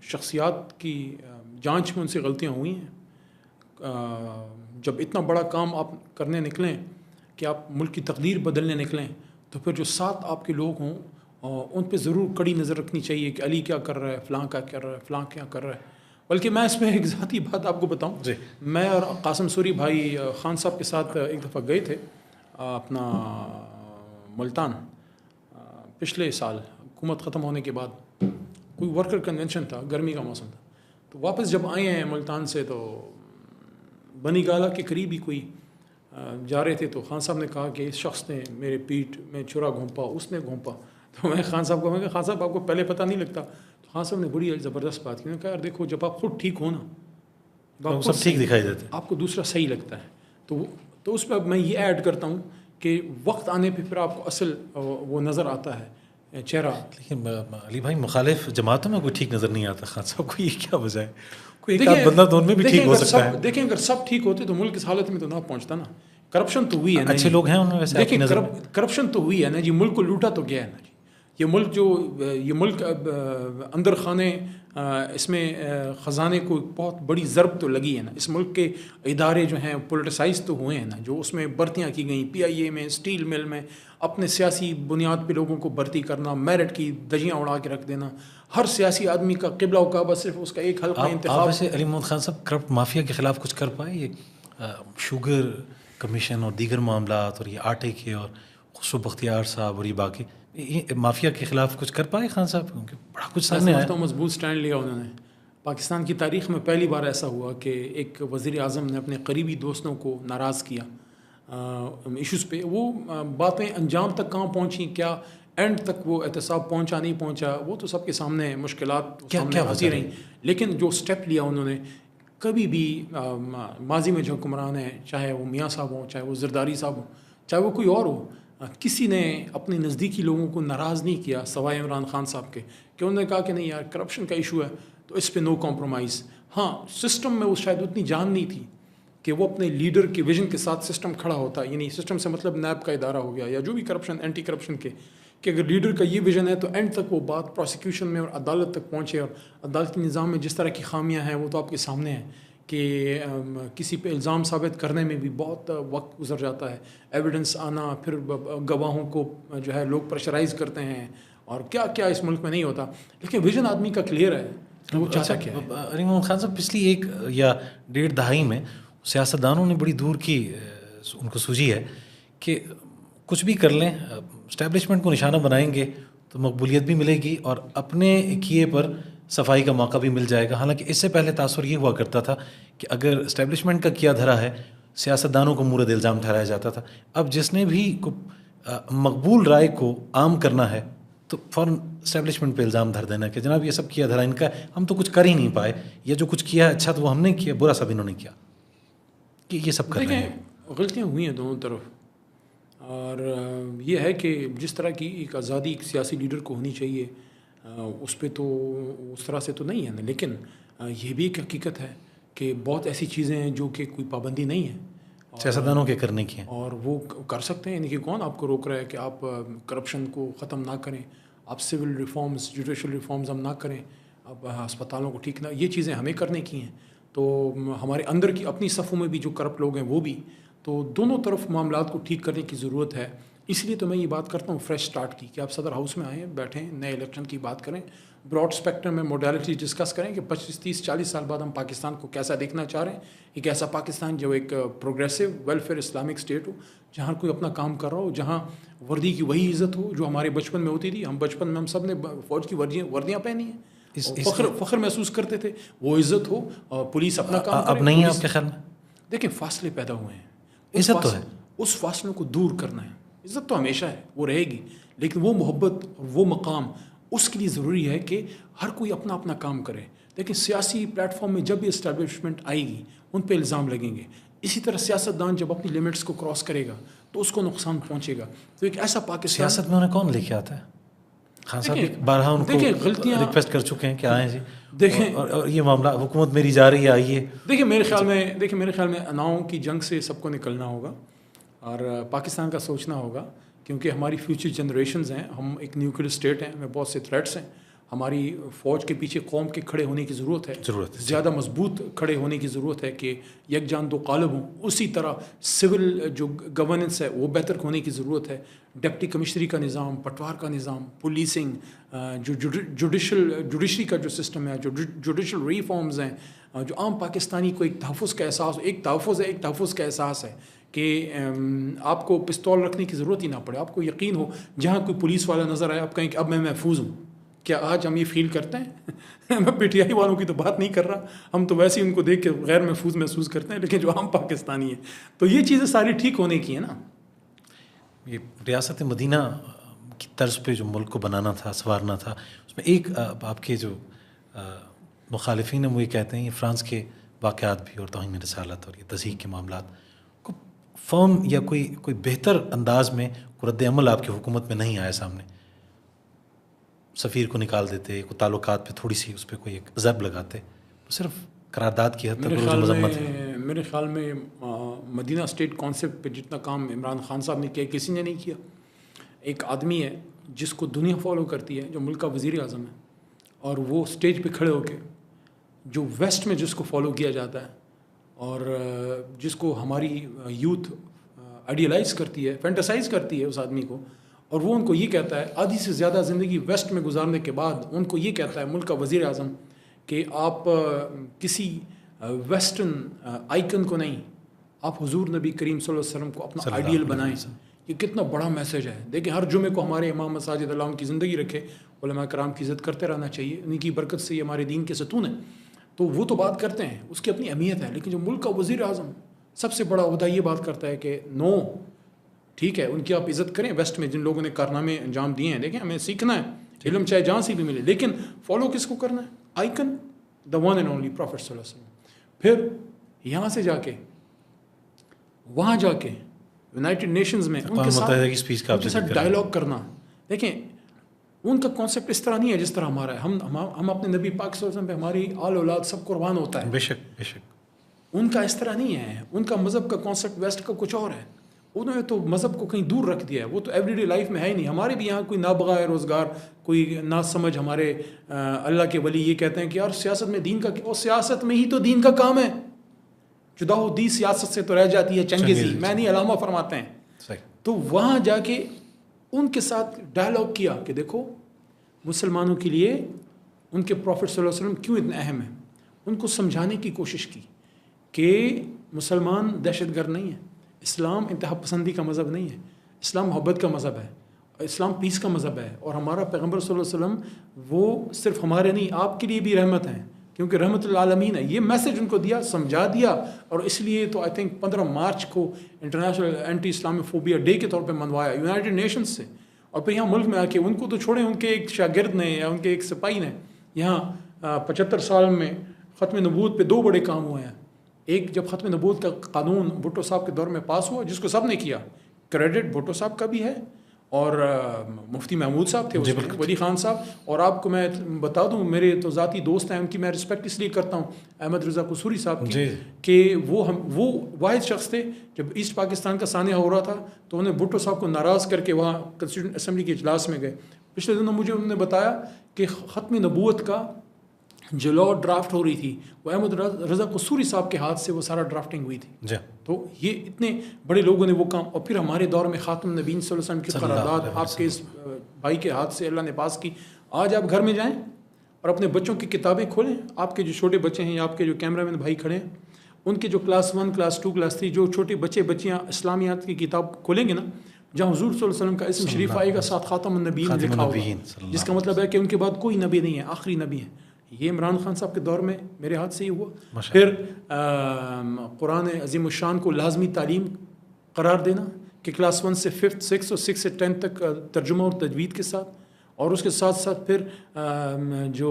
شخصیات کی جانچ میں ان سے غلطیاں ہوئی ہیں. جب اتنا بڑا کام آپ کرنے نکلیں کہ آپ ملک کی تقدیر بدلنے نکلیں، تو پھر جو ساتھ آپ کے لوگ ہوں ان پہ ضرور کڑی نظر رکھنی چاہیے کہ علی کیا کر رہا ہے، فلاں کیا کر رہا ہے، فلاں کیا کر رہا ہے. بلکہ میں اس میں ایک ذاتی بات آپ کو بتاؤں. جی. میں اور قاسم سوری بھائی خان صاحب کے ساتھ ایک دفعہ گئے تھے اپنا ملتان، پچھلے سال حکومت ختم ہونے کے بعد کوئی ورکر کنونشن تھا، گرمی کا موسم تھا. تو واپس جب آئے ہیں ملتان سے تو بنی گالہ کے قریب ہی کوئی جا رہے تھے، تو خان صاحب نے کہا کہ اس شخص نے میرے پیٹھ میں چھرا گھونپا، اس نے گھونپا. تو میں خان صاحب کو میں کہا خان صاحب آپ کو پہلے پتہ نہیں لگتا؟ تو خان صاحب نے بڑی زبردست بات کی. میں نے کہا یار دیکھو، جب آپ خود ٹھیک ہو نا، سب ٹھیک دکھائی دیتے، آپ کو دوسرا صحیح لگتا ہے. تو اس پہ میں یہ ایڈ کرتا ہوں کہ وقت آنے پہ پھر آپ کو اصل وہ نظر آتا ہے چہرہ. لیکن علی بھائی مخالف جماعتوں میں کوئی ٹھیک نظر نہیں آتا خان صاحب کو، یہ کیا وجہ ہے؟ کوئی ایک آدھ بندہ تو ان میں بھی ٹھیک ہو سکتا ہے. دیکھیں اگر سب ٹھیک ہوتے تو ملک اس حالت میں تو نہ پہنچتا نا. کرپشن تو ہوئی ہے نا، اچھے لوگ ہیں ان میں ویسے. دیکھیں کرپشن تو ہوئی ہے نا جی، ملک کو لوٹا تو گیا ہے نا جی. یہ ملک اندر خانے، اس میں خزانے کو بہت بڑی ضرب تو لگی ہے نا. اس ملک کے ادارے جو ہیں پولیٹیسائز تو ہوئے ہیں نا، جو اس میں بھرتیاں کی گئیں، پی آئی اے میں، اسٹیل مل میں، اپنے سیاسی بنیاد پہ لوگوں کو بھرتی کرنا، میرٹ کی دجیاں اڑا کے رکھ دینا. ہر سیاسی آدمی کا قبلہ و کعبہ صرف اس کا ایک حلقہ انتخاب. آپ ویسے علی محمد خان صاحب کرپٹ مافیا کے خلاف کچھ کر پائے؟ یہ شوگر کمیشن اور دیگر معاملات، اور یہ آٹے کے، اور خسرو بختیار صاحب اور یہ باقی یہ مافیا کے خلاف کچھ کر پائے خان صاحب؟ کیونکہ بڑا کچھ سامنے آیا. مضبوط سٹینڈ لیا انہوں نے. پاکستان کی تاریخ میں پہلی بار ایسا ہوا کہ ایک وزیر اعظم نے اپنے قریبی دوستوں کو ناراض کیا ایشوز پہ. وہ باتیں انجام تک کہاں پہنچیں، کیا اینڈ تک وہ احتساب پہنچا نہیں پہنچا، وہ تو سب کے سامنے مشکلات سامنے آتی رہیں. لیکن جو سٹیپ لیا انہوں نے، کبھی بھی ماضی میں جو حکمران ہیں، چاہے وہ میاں صاحب ہوں، چاہے وہ زرداری صاحب ہوں، چاہے وہ کوئی اور ہو، کسی نے اپنے نزدیکی لوگوں کو ناراض نہیں کیا سوائے عمران خان صاحب کے، کہ انہوں نے کہا کہ نہیں یار کرپشن کا ایشو ہے تو اس پہ نو کمپرومائز. ہاں سسٹم میں وہ شاید اتنی جان نہیں تھی کہ وہ اپنے لیڈر کے ویژن کے ساتھ سسٹم کھڑا ہوتا. یعنی سسٹم سے مطلب نیب کا ادارہ ہو گیا یا جو بھی کرپشن، اینٹی کرپشن کے، کہ اگر لیڈر کا یہ ویژن ہے تو اینڈ تک وہ بات پروسیکیوشن میں اور عدالت تک پہنچے. اور عدالتی نظام میں جس طرح کی خامیاں ہیں وہ تو آپ کے سامنے ہیں کہ کسی پہ الزام ثابت کرنے میں بھی بہت وقت گزر جاتا ہے، ایویڈنس آنا، پھر گواہوں کو جو ہے لوگ پریشرائز کرتے ہیں، اور کیا کیا اس ملک میں نہیں ہوتا. لیکن ویژن آدمی کا کلیئر ہے وہ چاہتا کیا ہے. علی محمد خان صاحب پچھلی 1 یا 1.5 دہائی میں سیاستدانوں نے بڑی دور کی ان کو سوجی ہے کہ کچھ بھی کر لیں اسٹیبلشمنٹ کو نشانہ بنائیں گے تو مقبولیت بھی ملے گی اور اپنے کیے پر صفائی کا موقع بھی مل جائے گا. حالانکہ اس سے پہلے تاثر یہ ہوا کرتا تھا کہ اگر اسٹیبلشمنٹ کا کیا دھرا ہے سیاستدانوں کو مورد الزام ٹھہرایا جاتا تھا. اب جس نے بھی مقبول رائے کو عام کرنا ہے تو فوراً اسٹیبلشمنٹ پہ الزام دھر دینا کہ جناب یہ سب کیا دھرا ان کا, ہم تو کچھ کر ہی نہیں پائے, یا جو کچھ کیا ہے اچھا تو وہ ہم نے کیا, برا سب انہوں نے کیا, کہ یہ سب کر رہے ہیں. غلطیاں ہوئی ہیں دونوں طرف, اور یہ ہے کہ جس طرح کی ایک آزادی ایک سیاسی لیڈر کو ہونی چاہیے اس پہ تو اس طرح سے تو نہیں ہے نا, لیکن یہ بھی ایک حقیقت ہے کہ بہت ایسی چیزیں ہیں جو کہ کوئی پابندی نہیں ہے سیاستدانوں کے کرنے کی ہیں, اور وہ کر سکتے ہیں. یعنی کہ کون آپ کو روک رہا ہے کہ آپ کرپشن کو ختم نہ کریں, آپ سول ریفارمز جوڈیشل ریفارمز ہم نہ کریں, اب ہسپتالوں کو ٹھیک نہ, یہ چیزیں ہمیں کرنے کی ہیں. تو ہمارے اندر کی اپنی صفوں میں بھی جو کرپٹ لوگ ہیں وہ بھی, تو دونوں طرف معاملات کو ٹھیک کرنے کی ضرورت ہے. اس لیے تو میں یہ بات کرتا ہوں فریش سٹارٹ کی, کہ آپ صدر ہاؤس میں آئیں, بیٹھیں, نئے الیکشن کی بات کریں, براڈ اسپیکٹرم میں موڈیلٹی ڈسکس کریں کہ 25 30 40 سال بعد ہم پاکستان کو کیسا دیکھنا چاہ رہے ہیں. ایک ایسا پاکستان جو ایک پروگریسو ویلفیئر اسلامک اسٹیٹ ہو, جہاں کوئی اپنا کام کر رہا ہو, جہاں وردی کی وہی عزت ہو جو ہمارے بچپن میں ہوتی تھی. ہم بچپن میں ہم سب نے فوج کی وردیاں پہنی ہیں, فخر محسوس کرتے تھے, وہ عزت ہو, اور پولیس اپنا کام کرے. اب نہیں ہے آپ کے خیال میں؟ دیکھیں فاصلے پیدا ہوئے ہیں, عزت تو ہے, اس فاصلوں کو دور کرنا ہے. عزت تو ہمیشہ ہے, وہ رہے گی, لیکن وہ محبت اور وہ مقام اس کے لیے ضروری ہے کہ ہر کوئی اپنا اپنا کام کرے. لیکن سیاسی پلیٹ فارم میں جب بھی اسٹیبلشمنٹ آئے گی ان پہ الزام لگیں گے. اسی طرح سیاستدان جب اپنی لمٹس کو کراس کرے گا تو اس کو نقصان پہنچے گا. تو ایک ایسا پاکستان, سیاست میں انہیں کون لے کے آتا ہے؟ خان صاحب بارہا ان کو ریکویسٹ کر چکے ہیں کہ آئیں جی, دیکھیں اور یہ معاملہ حکومت میری جا رہی ہے, آئیے. دیکھیں میرے خیال میں اناؤں کی جنگ سے سب کو نکلنا ہوگا اور پاکستان کا سوچنا ہوگا, کیونکہ ہماری فیوچر جنریشنز ہیں, ہم ایک نیوکلیئر اسٹیٹ ہیں, ہمیں بہت سے تھریٹس ہیں. ہماری فوج کے پیچھے قوم کے کھڑے ہونے کی ضرورت ہے, زیادہ مضبوط کھڑے ہونے کی ضرورت ہے کہ یک جان دو قالب ہوں. اسی طرح سول جو گورننس ہے وہ بہتر ہونے کی ضرورت ہے. ڈپٹی کمشنری کا نظام, پٹوار کا نظام, پولیسنگ, جو جوڈیشری کا جو سسٹم ہے, جو جوڈیشل ریفارمز ہیں, جو عام پاکستانی کو ایک تحفظ کا احساس, ایک تحفظ کا احساس ہے کہ آپ کو پستول رکھنے کی ضرورت ہی نہ پڑے. آپ کو یقین ہو جہاں کوئی پولیس والا نظر آئے آپ کہیں کہ اب میں محفوظ ہوں. کیا آج ہم یہ فیل کرتے ہیں؟ میں پی ٹی آئی والوں کی تو بات نہیں کر رہا, ہم تو ویسے ہی ان کو دیکھ کے غیر محفوظ محسوس کرتے ہیں, لیکن جو عام پاکستانی ہیں تو یہ چیزیں ساری ٹھیک ہونے کی ہیں نا. یہ ریاست مدینہ کی طرز پہ جو ملک کو بنانا تھا, سنوارنا تھا, اس میں ایک آپ کے جو مخالفین ہیں وہ یہ کہتے ہیں یہ فرانس کے واقعات بھی اور توہین رسالت اور یہ تضحیک کے معاملات کو فرم یا کوئی بہتر انداز میں رد عمل آپ کی حکومت میں نہیں آیا سامنے. سفیر کو نکال دیتے, کوئی تعلقات پہ تھوڑی سی اس پہ کوئی ایک ضرب لگاتے, صرف قرارداد کی حد تک مذمت ہے. میرے خیال میں مدینہ اسٹیٹ کانسیپٹ پہ جتنا کام عمران خان صاحب نے کیا کسی نے نہیں کیا. ایک آدمی ہے جس کو دنیا فالو کرتی ہے, جو ملک کا وزیر اعظم ہے, اور وہ اسٹیج پہ کھڑے ہو کے جو ویسٹ میں جس کو فالو کیا جاتا ہے اور جس کو ہماری یوتھ آئیڈیلائز کرتی ہے, فینٹاسائز کرتی ہے اس آدمی کو, اور وہ ان کو یہ کہتا ہے, آدھی سے زیادہ زندگی ویسٹ میں گزارنے کے بعد ان کو یہ کہتا ہے ملک کا وزیر اعظم کہ آپ کسی ویسٹرن آئیکن کو نہیں, آپ حضور نبی کریم صلی اللہ علیہ وسلم کو اپنا آئیڈیل بنائیں. یہ کتنا بڑا میسج ہے. دیکھیں ہر جمعے کو ہمارے امام مساجد اللہ ان کی زندگی رکھے, علماء کرام کی عزت کرتے رہنا چاہیے, ان کی برکت سے یہ ہمارے دین کے ستون ہیں. تو وہ تو بات کرتے ہیں, اس کی اپنی اہمیت ہے, لیکن جو ملک کا وزیر اعظم سب سے بڑا عہدہ یہ بات کرتا ہے کہ نو ٹھیک ہے ان کی آپ عزت کریں, ویسٹ میں جن لوگوں نے کارنامے انجام دیے ہیں, دیکھیں ہمیں سیکھنا ہے, علم چاہے جہاں سے بھی ملے, لیکن فالو کس کو کرنا ہے؟ Icon, the one and only prophet صلی اللہ علیہ وسلم. پھر یہاں سے جا کے وہاں جا کے یونائٹڈ نیشنز میں ان کے ساتھ ڈائلاگ کرنا. دیکھیں ان کا کانسیپٹ اس طرح نہیں ہے جس طرح ہمارا ہے. ہم اپنے نبی پاک صلی اللہ علیہ وسلم پہ ہماری آل اولاد سب قربان ہوتا ہے. بے شک بے شک. ان کا اس طرح نہیں ہے. ان کا مذہب کا کانسیپٹ ویسٹ کا کچھ اور ہے. انہوں نے تو مذہب کو کہیں دور رکھ دیا ہے. وہ تو ایوری ڈے لائف میں ہے ہی نہیں. ہمارے بھی یہاں کوئی نابغہ ہے روزگار, کوئی نہ سمجھ ہمارے اللہ کے ولی یہ کہتے ہیں کہ یار سیاست میں دین کا, اور سیاست میں ہی تو دین کا کام ہے. جدا ہو دی سیاست سے تو رہ جاتی ہے چنگیزی, میں نہیں علامہ فرماتے ہیں. تو وہاں جا کے ان کے ساتھ ڈائلاگ کیا کہ دیکھو مسلمانوں کے لیے ان کے پروفٹ صلی اللہ علیہ وسلم کیوں اتنے اہم ہیں. ان کو سمجھانے کی کوشش کی کہ مسلمان دہشت گرد نہیں ہے, اسلام انتہا پسندی کا مذہب نہیں ہے, اسلام محبت کا مذہب ہے, اسلام پیس کا مذہب ہے, اور ہمارا پیغمبر صلی اللہ علیہ وسلم وہ صرف ہمارے نہیں آپ کے لیے بھی رحمت ہیں کیونکہ رحمت للعالمین ہے. یہ میسج ان کو دیا, سمجھا دیا, اور اس لیے تو آئی تھنک 15 مارچ کو international anti Islamic phobia day کے طور پہ منوایا یونائٹڈ نیشنز سے. اور پھر یہاں ملک میں آ کے ان کو تو چھوڑیں, ان کے ایک شاگرد نے یا ان کے ایک سپاہی نے یہاں 75 سال میں ختم نبوت پہ 2 بڑے کام ہوئے ہیں. ایک جب ختم نبوت کا قانون بھٹو صاحب کے دور میں پاس ہوا جس کو سب نے کیا, کریڈٹ بھٹو صاحب کا بھی ہے اور مفتی محمود صاحب تھے اس میں, ولی خان صاحب, اور آپ کو میں بتا دوں میرے تو ذاتی دوست ہیں, ان کی میں رسپیکٹ اس لیے کرتا ہوں, احمد رضا قصوری صاحب کی, کہ وہ واحد شخص تھے جب ایسٹ پاکستان کا سانحہ ہو رہا تھا تو انہیں بھٹو صاحب کو ناراض کر کے وہاں کنسٹیٹیوشن اسمبلی کے اجلاس میں گئے. پچھلے دنوں مجھے انہوں نے بتایا کہ ختم نبوت کا جو لا ڈرافٹ ہو رہی تھی وہ احمد رضا قصوری صاحب کے ہاتھ سے وہ سارا ڈرافٹنگ ہوئی تھی. تو یہ اتنے بڑے لوگوں نے وہ کام, اور پھر ہمارے دور میں خاتم النبیین صلی اللہ علیہ وسلم کی قرارداد آپ کے اس بھائی کے ہاتھ سے اللہ نے پاس کی. آج آپ گھر میں جائیں اور اپنے بچوں کی کتابیں کھولیں, آپ کے جو چھوٹے بچے ہیں یا آپ کے جو کیمرہ مین بھائی کھڑے ہیں ان کے جو کلاس 1 کلاس 2 کلاس 3 جو چھوٹے بچے بچیاں اسلامیات کی کتاب کھولیں گے نا, جہاں حضور صلی اللہ علیہ وسلم کا اسم شریف آئے گا ساتھ خاتم النبیین لکھا ہوگا, جس کا مطلب ہے کہ ان کے بعد کوئی نبی نہیں ہے, آخری نبی ہے. یہ عمران خان صاحب کے دور میں میرے ہاتھ سے ہی ہوا. پھر قرآن عظیم الشان کو لازمی تعلیم قرار دینا کہ کلاس 1 سے 5th 6th اور 6 سے 10 تک ترجمہ اور تجوید کے ساتھ, اور اس کے ساتھ ساتھ پھر جو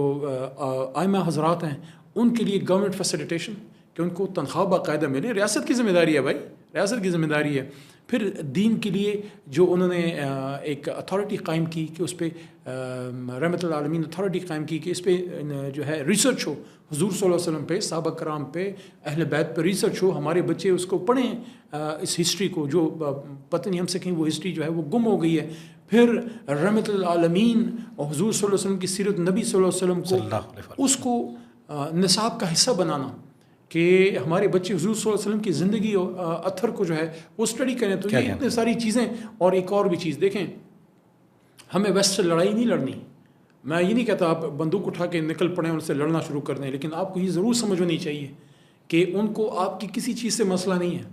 آئمہ حضرات ہیں ان کے لیے گورنمنٹ فیسیلیٹیشن کہ ان کو تنخواہ باقاعدہ ملے. ریاست کی ذمہ داری ہے بھائی, ریاست کی ذمہ داری ہے. پھر دین کے لیے جو انہوں نے ایک اتھارٹی قائم کی کہ اس پہ رحمت العالمین اتھارٹی قائم کی کہ اس پہ جو ہے ریسرچ ہو, حضور صلی اللہ علیہ وسلم پہ, صحابہ کرام پہ, اہل بیت پہ ریسرچ ہو, ہمارے بچے اس کو پڑھیں, اس ہسٹری کو جو پتہ نہیں ہم سے کہیں وہ ہسٹری جو ہے وہ گم ہو گئی ہے. پھر رحمت العالمین اور حضور صلی اللہ علیہ وسلم کی سیرت نبی صلی اللہ علیہ وسلم کو اس کو نصاب کا حصہ بنانا کہ ہمارے بچے حضور صلی اللہ علیہ وسلم کی زندگی اور اثر کو جو ہے وہ اسٹڈی کریں. تو یہ اتنے ساری چیزیں. اور ایک اور بھی چیز دیکھیں, ہمیں ویسٹ سے لڑائی نہیں لڑنی. میں یہ نہیں کہتا آپ بندوق اٹھا کے نکل پڑیں ان سے لڑنا شروع کر دیں, لیکن آپ کو یہ ضرور سمجھ ہونی چاہیے کہ ان کو آپ کی کسی چیز سے مسئلہ نہیں ہے,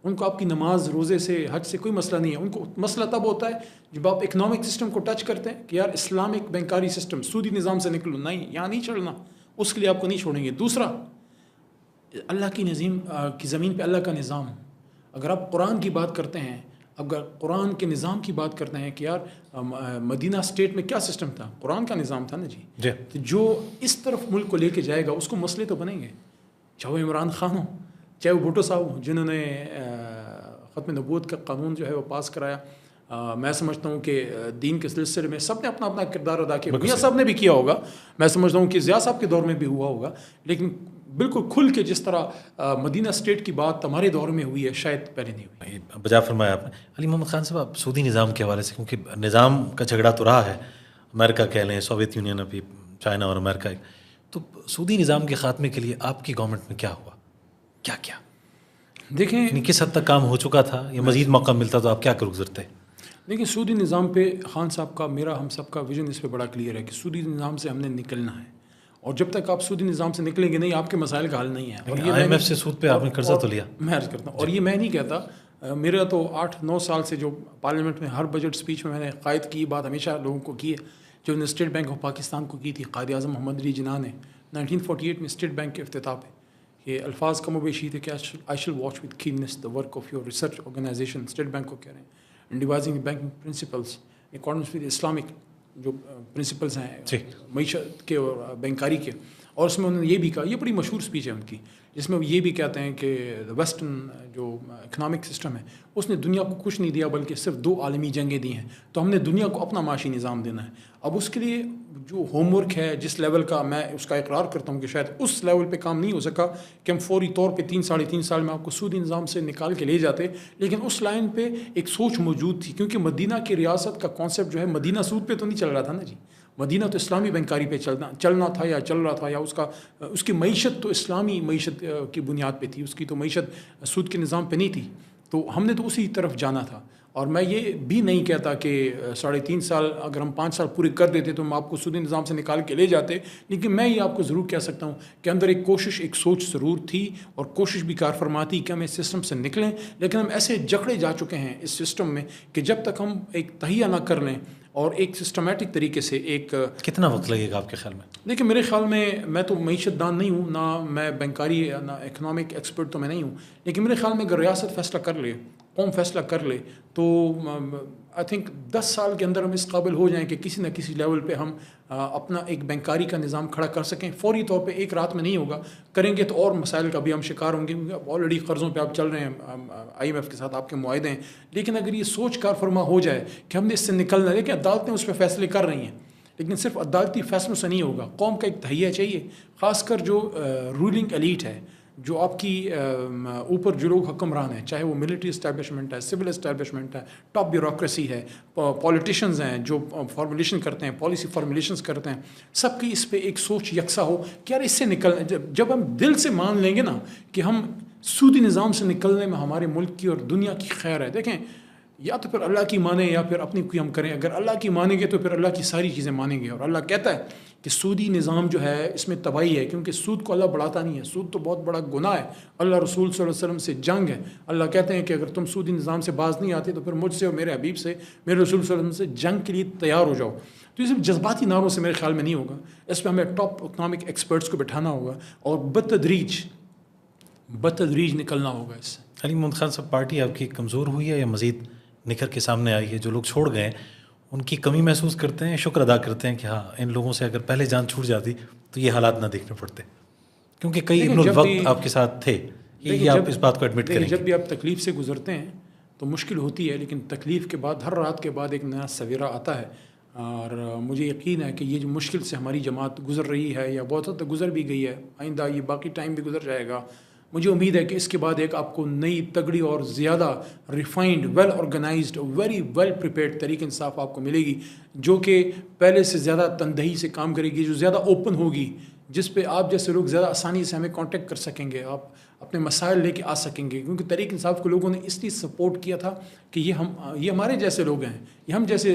ان کو آپ کی نماز روزے سے حج سے کوئی مسئلہ نہیں ہے. ان کو مسئلہ تب ہوتا ہے جب آپ اکنامک سسٹم کو ٹچ کرتے ہیں کہ یار اسلامک بینکاری سسٹم سودی نظام سے نکلو, نہیں یہاں نہیں چڑھنا, اس کے لیے آپ کو نہیں چھوڑیں گے. دوسرا, اللہ کی زمین پہ اللہ کا نظام. اگر آپ قرآن کی بات کرتے ہیں, اگر قرآن کے نظام کی بات کرتے ہیں کہ یار مدینہ اسٹیٹ میں کیا سسٹم تھا, قرآن کا نظام تھا نا جی. تو جو اس طرف ملک کو لے کے جائے گا اس کو مسئلے تو بنیں گے, چاہے وہ عمران خان ہو, چاہے وہ بھٹو صاحب ہوں جنہوں نے ختم نبوت کا قانون جو ہے وہ پاس کرایا. میں سمجھتا ہوں کہ دین کے سلسلے میں سب نے اپنا اپنا کردار ادا کیا. میاں صاحب نے بھی کیا ہوگا, میں سمجھتا ہوں کہ ضیاء صاحب کے دور میں بھی ہوا ہوگا, لیکن بالکل کھل کے جس طرح مدینہ اسٹیٹ کی بات ہمارے دور میں ہوئی ہے شاید پہلے نہیں ہوئی. بجا فرمایا آپ نے. علی محمد خان صاحب, آپ سودی نظام کے حوالے سے, کیونکہ نظام کا جھگڑا تو رہا ہے, امریکہ کہہ لیں, سوویت یونین, ابھی چائنا اور امریکہ, تو سودی نظام کے خاتمے کے لیے آپ کی گورنمنٹ میں کیا ہوا, کیا کیا دیکھیں کس حد تک کام ہو چکا تھا, یا مزید موقع ملتا تو آپ کیا گزرتے؟ دیکھیں سودی نظام پہ خان صاحب کا, میرا, ہم سب کا ویژن اس پہ بڑا کلیئر ہے کہ سودی نظام سے ہم نے نکلنا ہے, اور جب تک آپ سودی نظام سے نکلیں گے نہیں آپ کے مسائل کا حل نہیں ہے. اور یہ IMF سے سود پہ آپ نے قرضہ تو لیا, میں عرض کرتا ہوں, اور یہ میں نہیں کہتا, میرا تو 8-9 سال سے جو پارلیمنٹ میں ہر بجٹ اسپیچ میں نے قائد کی بات ہمیشہ لوگوں کو کی ہے, جو نے اسٹیٹ بینک آف پاکستان کو کی تھی قائد اعظم محمد علی جناح نے 1948 میں اسٹیٹ بینک کے افتتاح پہ. یہ الفاظ کم و بیشی تھے کہ I shall watch with keenness the work of your research organisation, State Bank کو کہہ رہے ہیں, and devising banking principles in accordance with Islamic جو پرنسپلس ہیں معیشت کے اور بینکاری کے. اور اس میں انہوں نے یہ بھی کہا, یہ بڑی مشہور اسپیچ ہے ان کی, جس میں وہ یہ بھی کہتے ہیں کہ ویسٹرن جو اکنامک سسٹم ہے اس نے دنیا کو کچھ نہیں دیا بلکہ صرف 2 عالمی جنگیں دی ہیں, تو ہم نے دنیا کو اپنا معاشی نظام دینا ہے. اب اس کے لیے جو ہوم ورک ہے, جس لیول کا میں اس کا اقرار کرتا ہوں کہ شاید اس لیول پہ کام نہیں ہو سکا کہ ہم فوری طور پہ 3-3.5 سال میں آپ کو سودی نظام سے نکال کے لے جاتے, لیکن اس لائن پہ ایک سوچ موجود تھی, کیونکہ مدینہ کی ریاست کا کانسیپٹ جو ہے مدینہ سود پہ تو نہیں چل رہا تھا نا جی. مدینہ تو اسلامی بینکاری پہ چلنا تھا یا چل رہا تھا, یا اس کی معیشت تو اسلامی معیشت کی بنیاد پہ تھی, اس کی تو معیشت سود کے نظام پہ نہیں تھی. تو ہم نے تو اسی طرف جانا تھا, اور میں یہ بھی نہیں کہتا کہ 3.5 سال اگر ہم 5 سال پورے کر دیتے تو ہم آپ کو سودی نظام سے نکال کے لے جاتے، لیکن میں یہ آپ کو ضرور کہہ سکتا ہوں کہ اندر ایک کوشش، ایک سوچ ضرور تھی، اور کوشش بھی کار فرما تھی کہ ہم اس سسٹم سے نکلیں، لیکن ہم ایسے جکڑے جا چکے ہیں اس سسٹم میں کہ جب تک ہم ایک تہیہ نہ کر لیں اور ایک سسٹمیٹک طریقے سے ایک... کتنا وقت لگے گا آپ کے خیال میں؟ دیکھیں میرے خیال میں تو معیشت دان نہیں ہوں، نہ میں بینکاری نہ اکنامک ایکسپرٹ تو میں نہیں ہوں، لیکن میرے خیال میں اگر ریاست فیصلہ کر لے، قوم فیصلہ کر لے، تو آئی تھنک 10 سال کے اندر ہم اس قابل ہو جائیں کہ کسی نہ کسی لیول پہ ہم اپنا ایک بینکاری کا نظام کھڑا کر سکیں. فوری طور پہ ایک رات میں نہیں ہوگا، کریں گے تو اور مسائل کا بھی ہم شکار ہوں گے، کیونکہ آلریڈی قرضوں پہ آپ چل رہے ہیں، IMF کے ساتھ آپ کے معاہدے ہیں. لیکن اگر یہ سوچ کار فرما ہو جائے کہ ہم نے اس سے نکلنا، دیکھیں عدالتیں اس پہ فیصلے کر رہی ہیں، لیکن صرف عدالتی فیصلوں سے نہیں ہوگا، قوم کا ایک تہیہ چاہیے، خاص کر جو رولنگ ایلیٹ ہے، جو آپ کی اوپر جو لوگ حکمران ہیں، چاہے وہ ملٹری اسٹیبلشمنٹ ہے، سول اسٹیبلشمنٹ ہے، ٹاپ بیوروکریسی ہے، پولیٹیشنز ہیں جو فارمولیشن کرتے ہیں، پالیسی فارمولیشنز کرتے ہیں، سب کی اس پہ ایک سوچ یکساں ہو کہ یار اس سے نکلنا. جب ہم دل سے مان لیں گے نا کہ ہم سودی نظام سے نکلنے میں ہمارے ملک کی اور دنیا کی خیر ہے. دیکھیں یا تو پھر اللہ کی مانیں یا پھر اپنی کوئی ہم کریں. اگر اللہ کی مانیں گے تو پھر اللہ کی ساری چیزیں مانیں گے. اور اللہ کہتا ہے کہ سودی نظام جو ہے اس میں تباہی ہے، کیونکہ سود کو اللہ بڑھاتا نہیں ہے. سود تو بہت بڑا گناہ ہے، اللہ رسول صلی اللہ علیہ وسلم سے جنگ ہے. اللہ کہتے ہیں کہ اگر تم سودی نظام سے باز نہیں آتے تو پھر مجھ سے اور میرے حبیب سے، میرے رسول صلی اللہ علیہ وسلم سے جنگ کے لیے تیار ہو جاؤ. تو یہ صرف جذباتی نعروں سے میرے خیال میں نہیں ہوگا، اس پہ ہمیں ٹاپ اکنامک ایکسپرٹس کو بٹھانا ہوگا اور بتدریج نکلنا ہوگا اس سے. علی محمد خان صاحب، پارٹی آپ کی کمزور ہوئی ہے یا مزید نکھر کے سامنے آئی ہے؟ جو لوگ چھوڑ گئے ان کی کمی محسوس کرتے ہیں، شکر ادا کرتے ہیں کہ ہاں ان لوگوں سے اگر پہلے جان چھوٹ جاتی تو یہ حالات نہ دیکھنے پڑتے، کیونکہ کئی ابن الوقت آپ کے ساتھ تھے. یہ آپ اس بات کو ایڈمٹ کریں گے؟ جب بھی آپ تکلیف سے گزرتے ہیں تو مشکل ہوتی ہے، لیکن تکلیف کے بعد ہر رات کے بعد ایک نیا سویرا آتا ہے. اور مجھے یقین ہے کہ یہ جو مشکل سے ہماری جماعت گزر رہی ہے یا بہت حد تک گزر بھی گئی ہے، آئندہ یہ باقی ٹائم بھی گزر جائے گا. مجھے امید ہے کہ اس کے بعد ایک آپ کو نئی تگڑی اور زیادہ refined, well organised, very well prepared Tehreek Insaf آپ کو ملے گی، جو کہ پہلے سے زیادہ تندہی سے کام کرے گی، جو زیادہ اوپن ہوگی، جس پہ آپ جیسے لوگ زیادہ آسانی سے ہمیں کانٹیکٹ کر سکیں گے، آپ اپنے مسائل لے کے آ سکیں گے. کیونکہ تحریک انصاف کو لوگوں نے اس لیے سپورٹ کیا تھا کہ یہ ہمارے جیسے لوگ ہیں، یہ ہم جیسے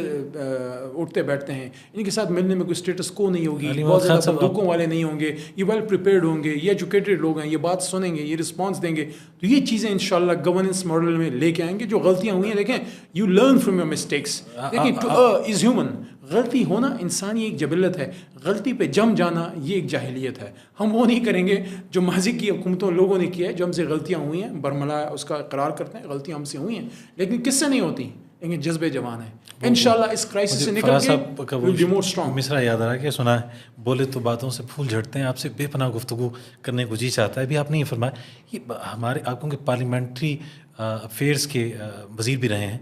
اٹھتے بیٹھتے ہیں، ان کے ساتھ ملنے میں کوئی اسٹیٹس کو نہیں ہوگی، بہت زیادہ بندوقوں والے نہیں ہوں گے، یہ ویل پریپیئرڈ ہوں گے، یہ ایجوکیٹڈ لوگ ہیں، یہ بات سنیں گے، یہ رسپانس دیں گے. تو یہ چیزیں انشاءاللہ گورننس ماڈل میں لے کے آئیں گے. جو غلطیاں ہوئی ہیں، دیکھیں you learn from your mistakes. دیکھیں ٹو از ہیومن، غلطی ہونا انسانی ایک جبلت ہے، غلطی پہ جم جانا یہ ایک جاہلیت ہے. ہم وہ نہیں کریں گے جو ماضی کی حکومتوں لوگوں نے کیا ہے، جو ہم سے غلطیاں ہوئی ہیں برملا اس کا اقرار کرتے ہیں، غلطیاں ہم سے ہوئی ہیں، لیکن کس سے نہیں ہوتی؟ لیکن جذبے جوان ہیں. انشاءاللہ اس کرائسس سے نکل کے ول بی مور اسٹرانگ. مصرع یاد آ رہا ہے کہ سنا ہے، بولے تو باتوں سے پھول جھڑتے ہیں، آپ سے بے پناہ گفتگو کرنے کو جی چاہتا ہے. ابھی آپ نے یہ فرمایا، یہ ہمارے آپ کو کہ پارلیمنٹری افیئرس کے وزیر بھی رہے ہیں.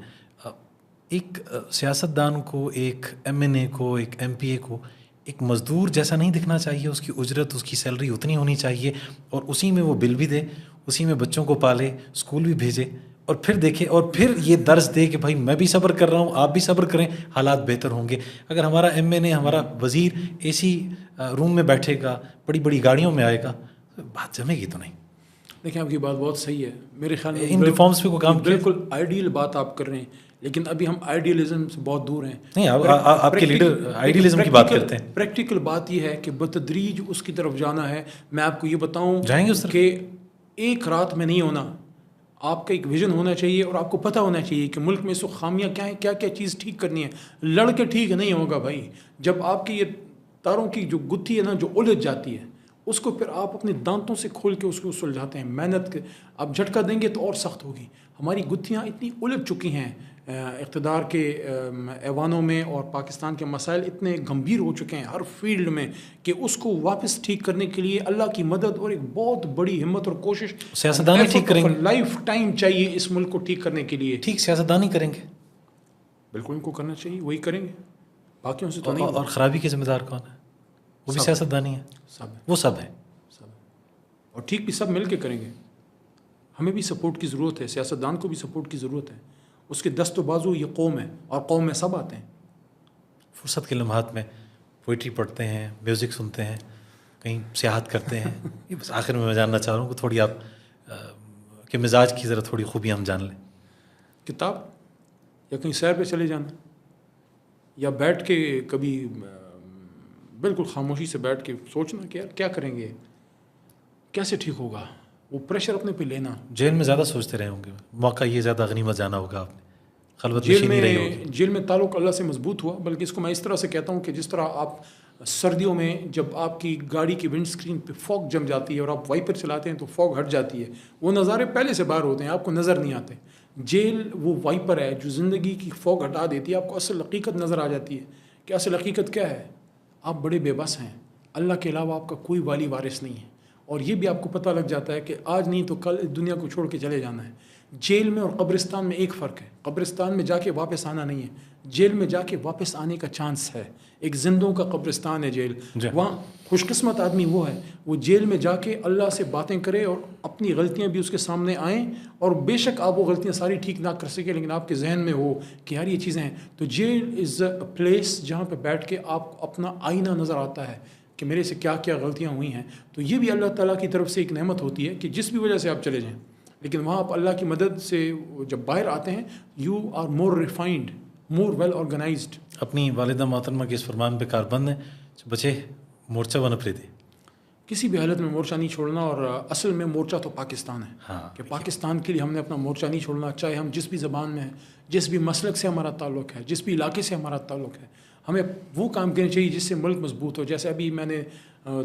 ایک سیاستدان کو، ایک MNA کو، ایک MPA کو ایک مزدور جیسا نہیں دکھنا چاہیے. اس کی اجرت، اس کی سیلری اتنی ہونی چاہیے، اور اسی میں وہ بل بھی دے، اسی میں بچوں کو پالے، اسکول بھی بھیجے، اور پھر دیکھے، اور پھر یہ درس دے کہ بھائی میں بھی صبر کر رہا ہوں، آپ بھی صبر کریں، حالات بہتر ہوں گے. اگر ہمارا MNA، ہمارا وزیر AC روم میں بیٹھے گا، بڑی بڑی گاڑیوں میں آئے گا، بات جمے گی تو نہیں. دیکھیں آپ کی بات بہت صحیح ہے، میرے خیال میں ان ریفارمز پہ کوئی کام بالکل آئیڈیل بات آپ کر رہے ہیں، لیکن ابھی ہم آئیڈیلزم سے بہت دور ہیں. نہیں، آپ کے لیڈر آئیڈیلزم کی بات کرتے ہیں. پریکٹیکل بات یہ ہے کہ بتدریج اس کی طرف جانا ہے. میں آپ کو یہ بتاؤں جائیں گے اس طرف کہ ایک رات میں نہیں ہونا. آپ کا ایک ویژن ہونا چاہیے اور آپ کو پتہ ہونا چاہیے کہ ملک میں اس وقت خامیاں کیا ہیں، کیا کیا چیز ٹھیک کرنی ہے. لڑ کے ٹھیک نہیں ہوگا بھائی. جب آپ کی یہ تاروں کی جو گتھی ہے نا، جو الجھ جاتی ہے، اس کو پھر آپ اپنے دانتوں سے کھول کے اس کو سلجھاتے ہیں. محنت کے آپ جھٹکا دیں گے تو اور سخت ہوگی. ہماری گتھیاں اتنی الجھ چکی ہیں اقتدار کے ایوانوں میں، اور پاکستان کے مسائل اتنے گمبھیر ہو چکے ہیں ہر فیلڈ میں، کہ اس کو واپس ٹھیک کرنے کے لیے اللہ کی مدد اور ایک بہت بڑی ہمت اور کوشش، سیاستدان ہی ٹھیک کریں گے. لائف ٹائم چاہیے اس ملک کو ٹھیک کرنے کے لیے. ٹھیک سیاستدان ہی کریں گے، بالکل ان کو کرنا چاہیے، وہی کریں گے، باقیوں سے تو نہیں. اور خرابی کے ذمہ دار کون ہے؟ وہ بھی سیاستدانی ہے، وہ سب ہے، اور ٹھیک بھی سب مل کے کریں گے. ہمیں بھی سپورٹ کی ضرورت ہے، سیاستدان کو بھی سپورٹ کی ضرورت ہے. اس کے دست و بازو یہ قوم ہے، اور قوم میں سب آتے ہیں. فرصت کے لمحات میں پوئٹری پڑھتے ہیں، میوزک سنتے ہیں، کہیں سیاحت کرتے ہیں. یہ بس آخر میں جاننا چاہ رہا ہوں کہ تھوڑی آپ کے مزاج کی ذرا تھوڑی خوبی ہم جان لیں. کتاب یا کہیں سیر پہ چلے جانا یا بیٹھ کے کبھی بالکل خاموشی سے بیٹھ کے سوچنا کہ یار کیا کریں گے, کیسے ٹھیک ہوگا, وہ پریشر اپنے پہ لینا. جیل میں زیادہ سوچتے رہے ہوں گے, موقع یہ زیادہ غنیمت جانا ہوگا آپ نے, خلوت نشینی رہی ہوگی. جیل میں تعلق اللہ سے مضبوط ہوا, بلکہ اس کو میں اس طرح سے کہتا ہوں کہ جس طرح آپ سردیوں میں جب آپ کی گاڑی کی ونڈ اسکرین پہ فوگ جم جاتی ہے اور آپ وائپر چلاتے ہیں تو فوگ ہٹ جاتی ہے, وہ نظارے پہلے سے باہر ہوتے ہیں, آپ کو نظر نہیں آتے. جیل وہ وائپر ہے جو زندگی کی فوگ ہٹا دیتی ہے, آپ کو اصل حقیقت نظر آ جاتی ہے کہ اصل حقیقت کیا ہے. آپ بڑے بے بس ہیں, اللہ کے علاوہ آپ کا کوئی والی وارث نہیں ہے, اور یہ بھی آپ کو پتہ لگ جاتا ہے کہ آج نہیں تو کل اس دنیا کو چھوڑ کے چلے جانا ہے. جیل میں اور قبرستان میں ایک فرق ہے, قبرستان میں جا کے واپس آنا نہیں ہے, جیل میں جا کے واپس آنے کا چانس ہے. ایک زندوں کا قبرستان ہے جیل. وہاں خوش قسمت آدمی وہ ہے, وہ جیل میں جا کے اللہ سے باتیں کرے اور اپنی غلطیاں بھی اس کے سامنے آئیں, اور بے شک آپ وہ غلطیاں ساری ٹھیک نہ کر سکے لیکن آپ کے ذہن میں ہو کہ یار یہ چیزیں ہیں. تو جیل از اے پلیس جہاں پہ بیٹھ کے آپ کو اپنا آئینہ نظر آتا ہے کہ میرے سے کیا کیا غلطیاں ہوئی ہیں. تو یہ بھی اللہ تعالیٰ کی طرف سے ایک نعمت ہوتی ہے کہ جس بھی وجہ سے آپ چلے جائیں, لیکن وہاں آپ اللہ کی مدد سے جب باہر آتے ہیں you are more refined, more well organised. اپنی والدہ محترمہ کے اس فرمان پہ کاربند ہیں, بچے مورچہ و نفرے دے, کسی بھی حالت میں مورچہ نہیں چھوڑنا. اور اصل میں مورچہ تو پاکستان ہے کہ پاکستان کے لیے ہم نے اپنا مورچہ نہیں چھوڑنا, چاہے ہم جس بھی زبان میں ہیں, جس بھی مسلک سے ہمارا تعلق ہے, جس بھی علاقے سے ہمارا تعلق ہے, ہمیں وہ کام کرنے چاہیے جس سے ملک مضبوط ہو. جیسے ابھی میں نے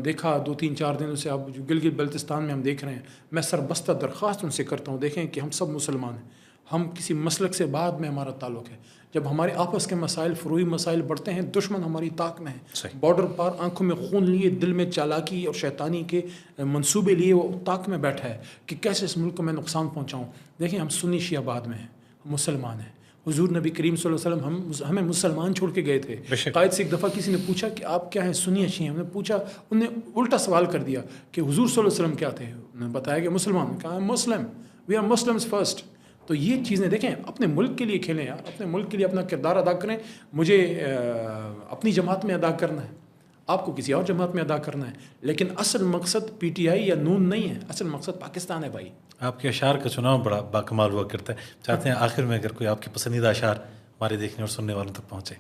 دیکھا 2-3-4 دنوں سے اب جو گلگت بلتستان میں ہم دیکھ رہے ہیں, میں سربستہ درخواست ان سے کرتا ہوں, دیکھیں کہ ہم سب مسلمان ہیں, ہم کسی مسلک سے بعد میں ہمارا تعلق ہے. جب ہمارے آپس کے مسائل, فروئی مسائل بڑھتے ہیں, دشمن ہماری طاق میں ہے, بارڈر پار آنکھوں میں خون لیے, دل میں چالاکی اور شیطانی کے منصوبے لیے وہ طاق میں بیٹھا ہے کہ کیسے اس ملک کو میں نقصان پہنچاؤں. دیکھیں ہم سنی شیعہ بعد میں ہیں, ہم مسلمان ہیں. حضور نبی کریم صلی اللہ علیہ وسلم ہمیں مسلمان چھوڑ کے گئے تھے. قائد سے ایک دفعہ کسی نے پوچھا کہ آپ کیا ہیں, سنی شیعہ. ہم نے پوچھا, انہوں نے الٹا سوال کر دیا کہ حضور صلی اللہ علیہ وسلم کیا تھے. انہوں نے بتایا کہ مسلمان. کہا مسلم, وی آر مسلمس فرسٹ. تو یہ چیزیں دیکھیں, اپنے ملک کے لیے کھیلیں یار, اپنے ملک کے لیے اپنا کردار ادا کریں. مجھے اپنی جماعت میں ادا کرنا ہے, آپ کو کسی اور جماعت میں ادا کرنا ہے, لیکن اصل مقصد پی ٹی آئی یا نون نہیں ہے, اصل مقصد پاکستان ہے بھائی. آپ کے اشعار کا چناؤ بڑا باکمال ہوا کرتا ہے. چاہتے ہیں آخر میں اگر کوئی آپ کے پسندیدہ اشعار ہمارے دیکھنے اور سننے والوں تک پہنچے.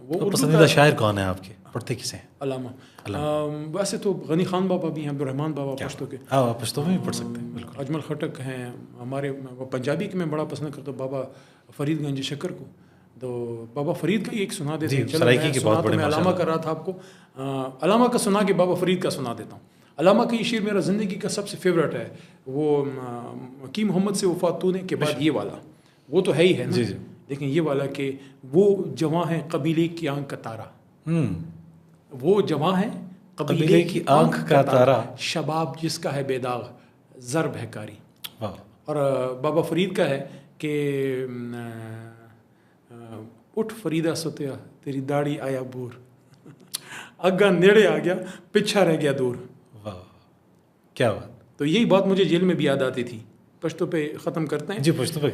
وہ پسندیدہ شاعر کون ہے آپ کے, پڑھتے کسے ہیں؟ علامہ. ویسے تو غنی خان بابا بھی ہیں, عبدالرحمان بابا پشتو کے. ہاں آپ پشتو میں بھی پڑھ سکتے ہیں بالکل. اجمل خٹک ہیں ہمارے, پنجابی کے میں بڑا پسند کرتا ہوں بابا فرید گنج شکر کو. تو بابا فرید کا ایک سنا دیتے ہیں. سرائکی کے بہت بڑے. میں علامہ کر رہا تھا آپ کو, علامہ کا سنا کے بابا فرید کا سنا دیتا ہوں. علامہ کا یہ شعر میرا زندگی کا سب سے فیوریٹ ہے, وہ کی محمد سے وفات تو نے کے بعد یہ والا, وہ تو ہے ہی ہے نا. جی جی. لیکن یہ والا کہ وہ جواں ہے قبیلے کی آنکھ کا تارا, وہ جواں ہے قبیلے کی آنکھ کا تارا, شباب جس کا ہے بے داغ, ضرب ہے کاری. اور بابا فرید کا ہے کہ اٹھ فریدہ ستیا تیری داڑھی آیا بور, اگا نیڑے آ گیا پچھا رہ گیا دور. واہ کیا بات. تو یہی بات مجھے جیل میں بھی یاد آتی تھی. پشتو پہ ختم کرتے ہیں. جی پشتو پہ.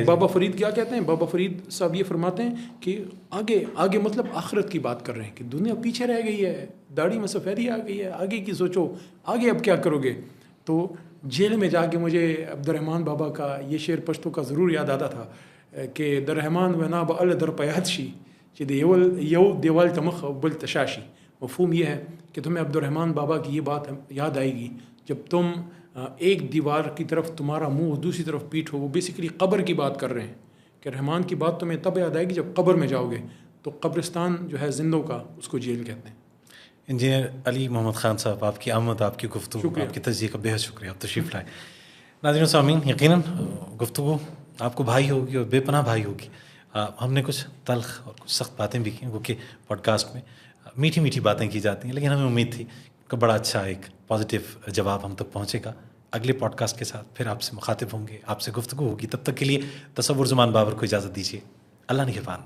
بابا فرید کیا کہتے ہیں؟ بابا فرید صاحب یہ فرماتے ہیں کہ آگے مطلب آخرت کی بات کر رہے ہیں کہ دنیا پیچھے رہ گئی ہے, داڑھی میں سفیدی آ گئی ہے, آگے کی سوچو, آگے اب کیا کرو گے. تو جیل میں جا کے مجھے عبدالرحمان بابا کا یہ شعر پشتو کا ضرور یاد آتا تھا کہ دررحمان ونا بل در پیات شی یو دیوال تمخ بل تشاشی. مفہوم یہ ہے کہ تمہیں عبدالرحمان بابا کی یہ بات یاد آئے گی جب تم ایک دیوار کی طرف تمہارا منہ دوسری طرف پیٹھ ہو. وہ بیسیکلی قبر کی بات کر رہے ہیں کہ رحمان کی بات تمہیں تب یاد آئے گی جب قبر میں جاؤ گے. تو قبرستان جو ہے زندوں کا, اس کو جیل کہتے ہیں. انجینئر علی محمد خان صاحب, آپ کی آمد, آپ کی گفتگو, آپ کی تجزیے کا بے حد شکریہ. آپ تشریف لائے. ناظرین و سامعین, یقیناً گفتگو آپ کو بھائی ہوگی اور بے پناہ بھائی ہوگی. ہم نے کچھ تلخ اور کچھ سخت باتیں بھی کی, وہ کہ پوڈ کاسٹ میں میٹھی میٹھی باتیں کی جاتی ہیں, لیکن ہمیں امید تھی کہ بڑا اچھا ایک پازیٹیو جواب ہم تک پہنچے گا. اگلے پوڈ کاسٹ کے ساتھ پھر آپ سے مخاطب ہوں گے, آپ سے گفتگو ہوگی. تب تک کے لیے تصور زمان بابر کو اجازت دیجیے. اللہ نگہبان.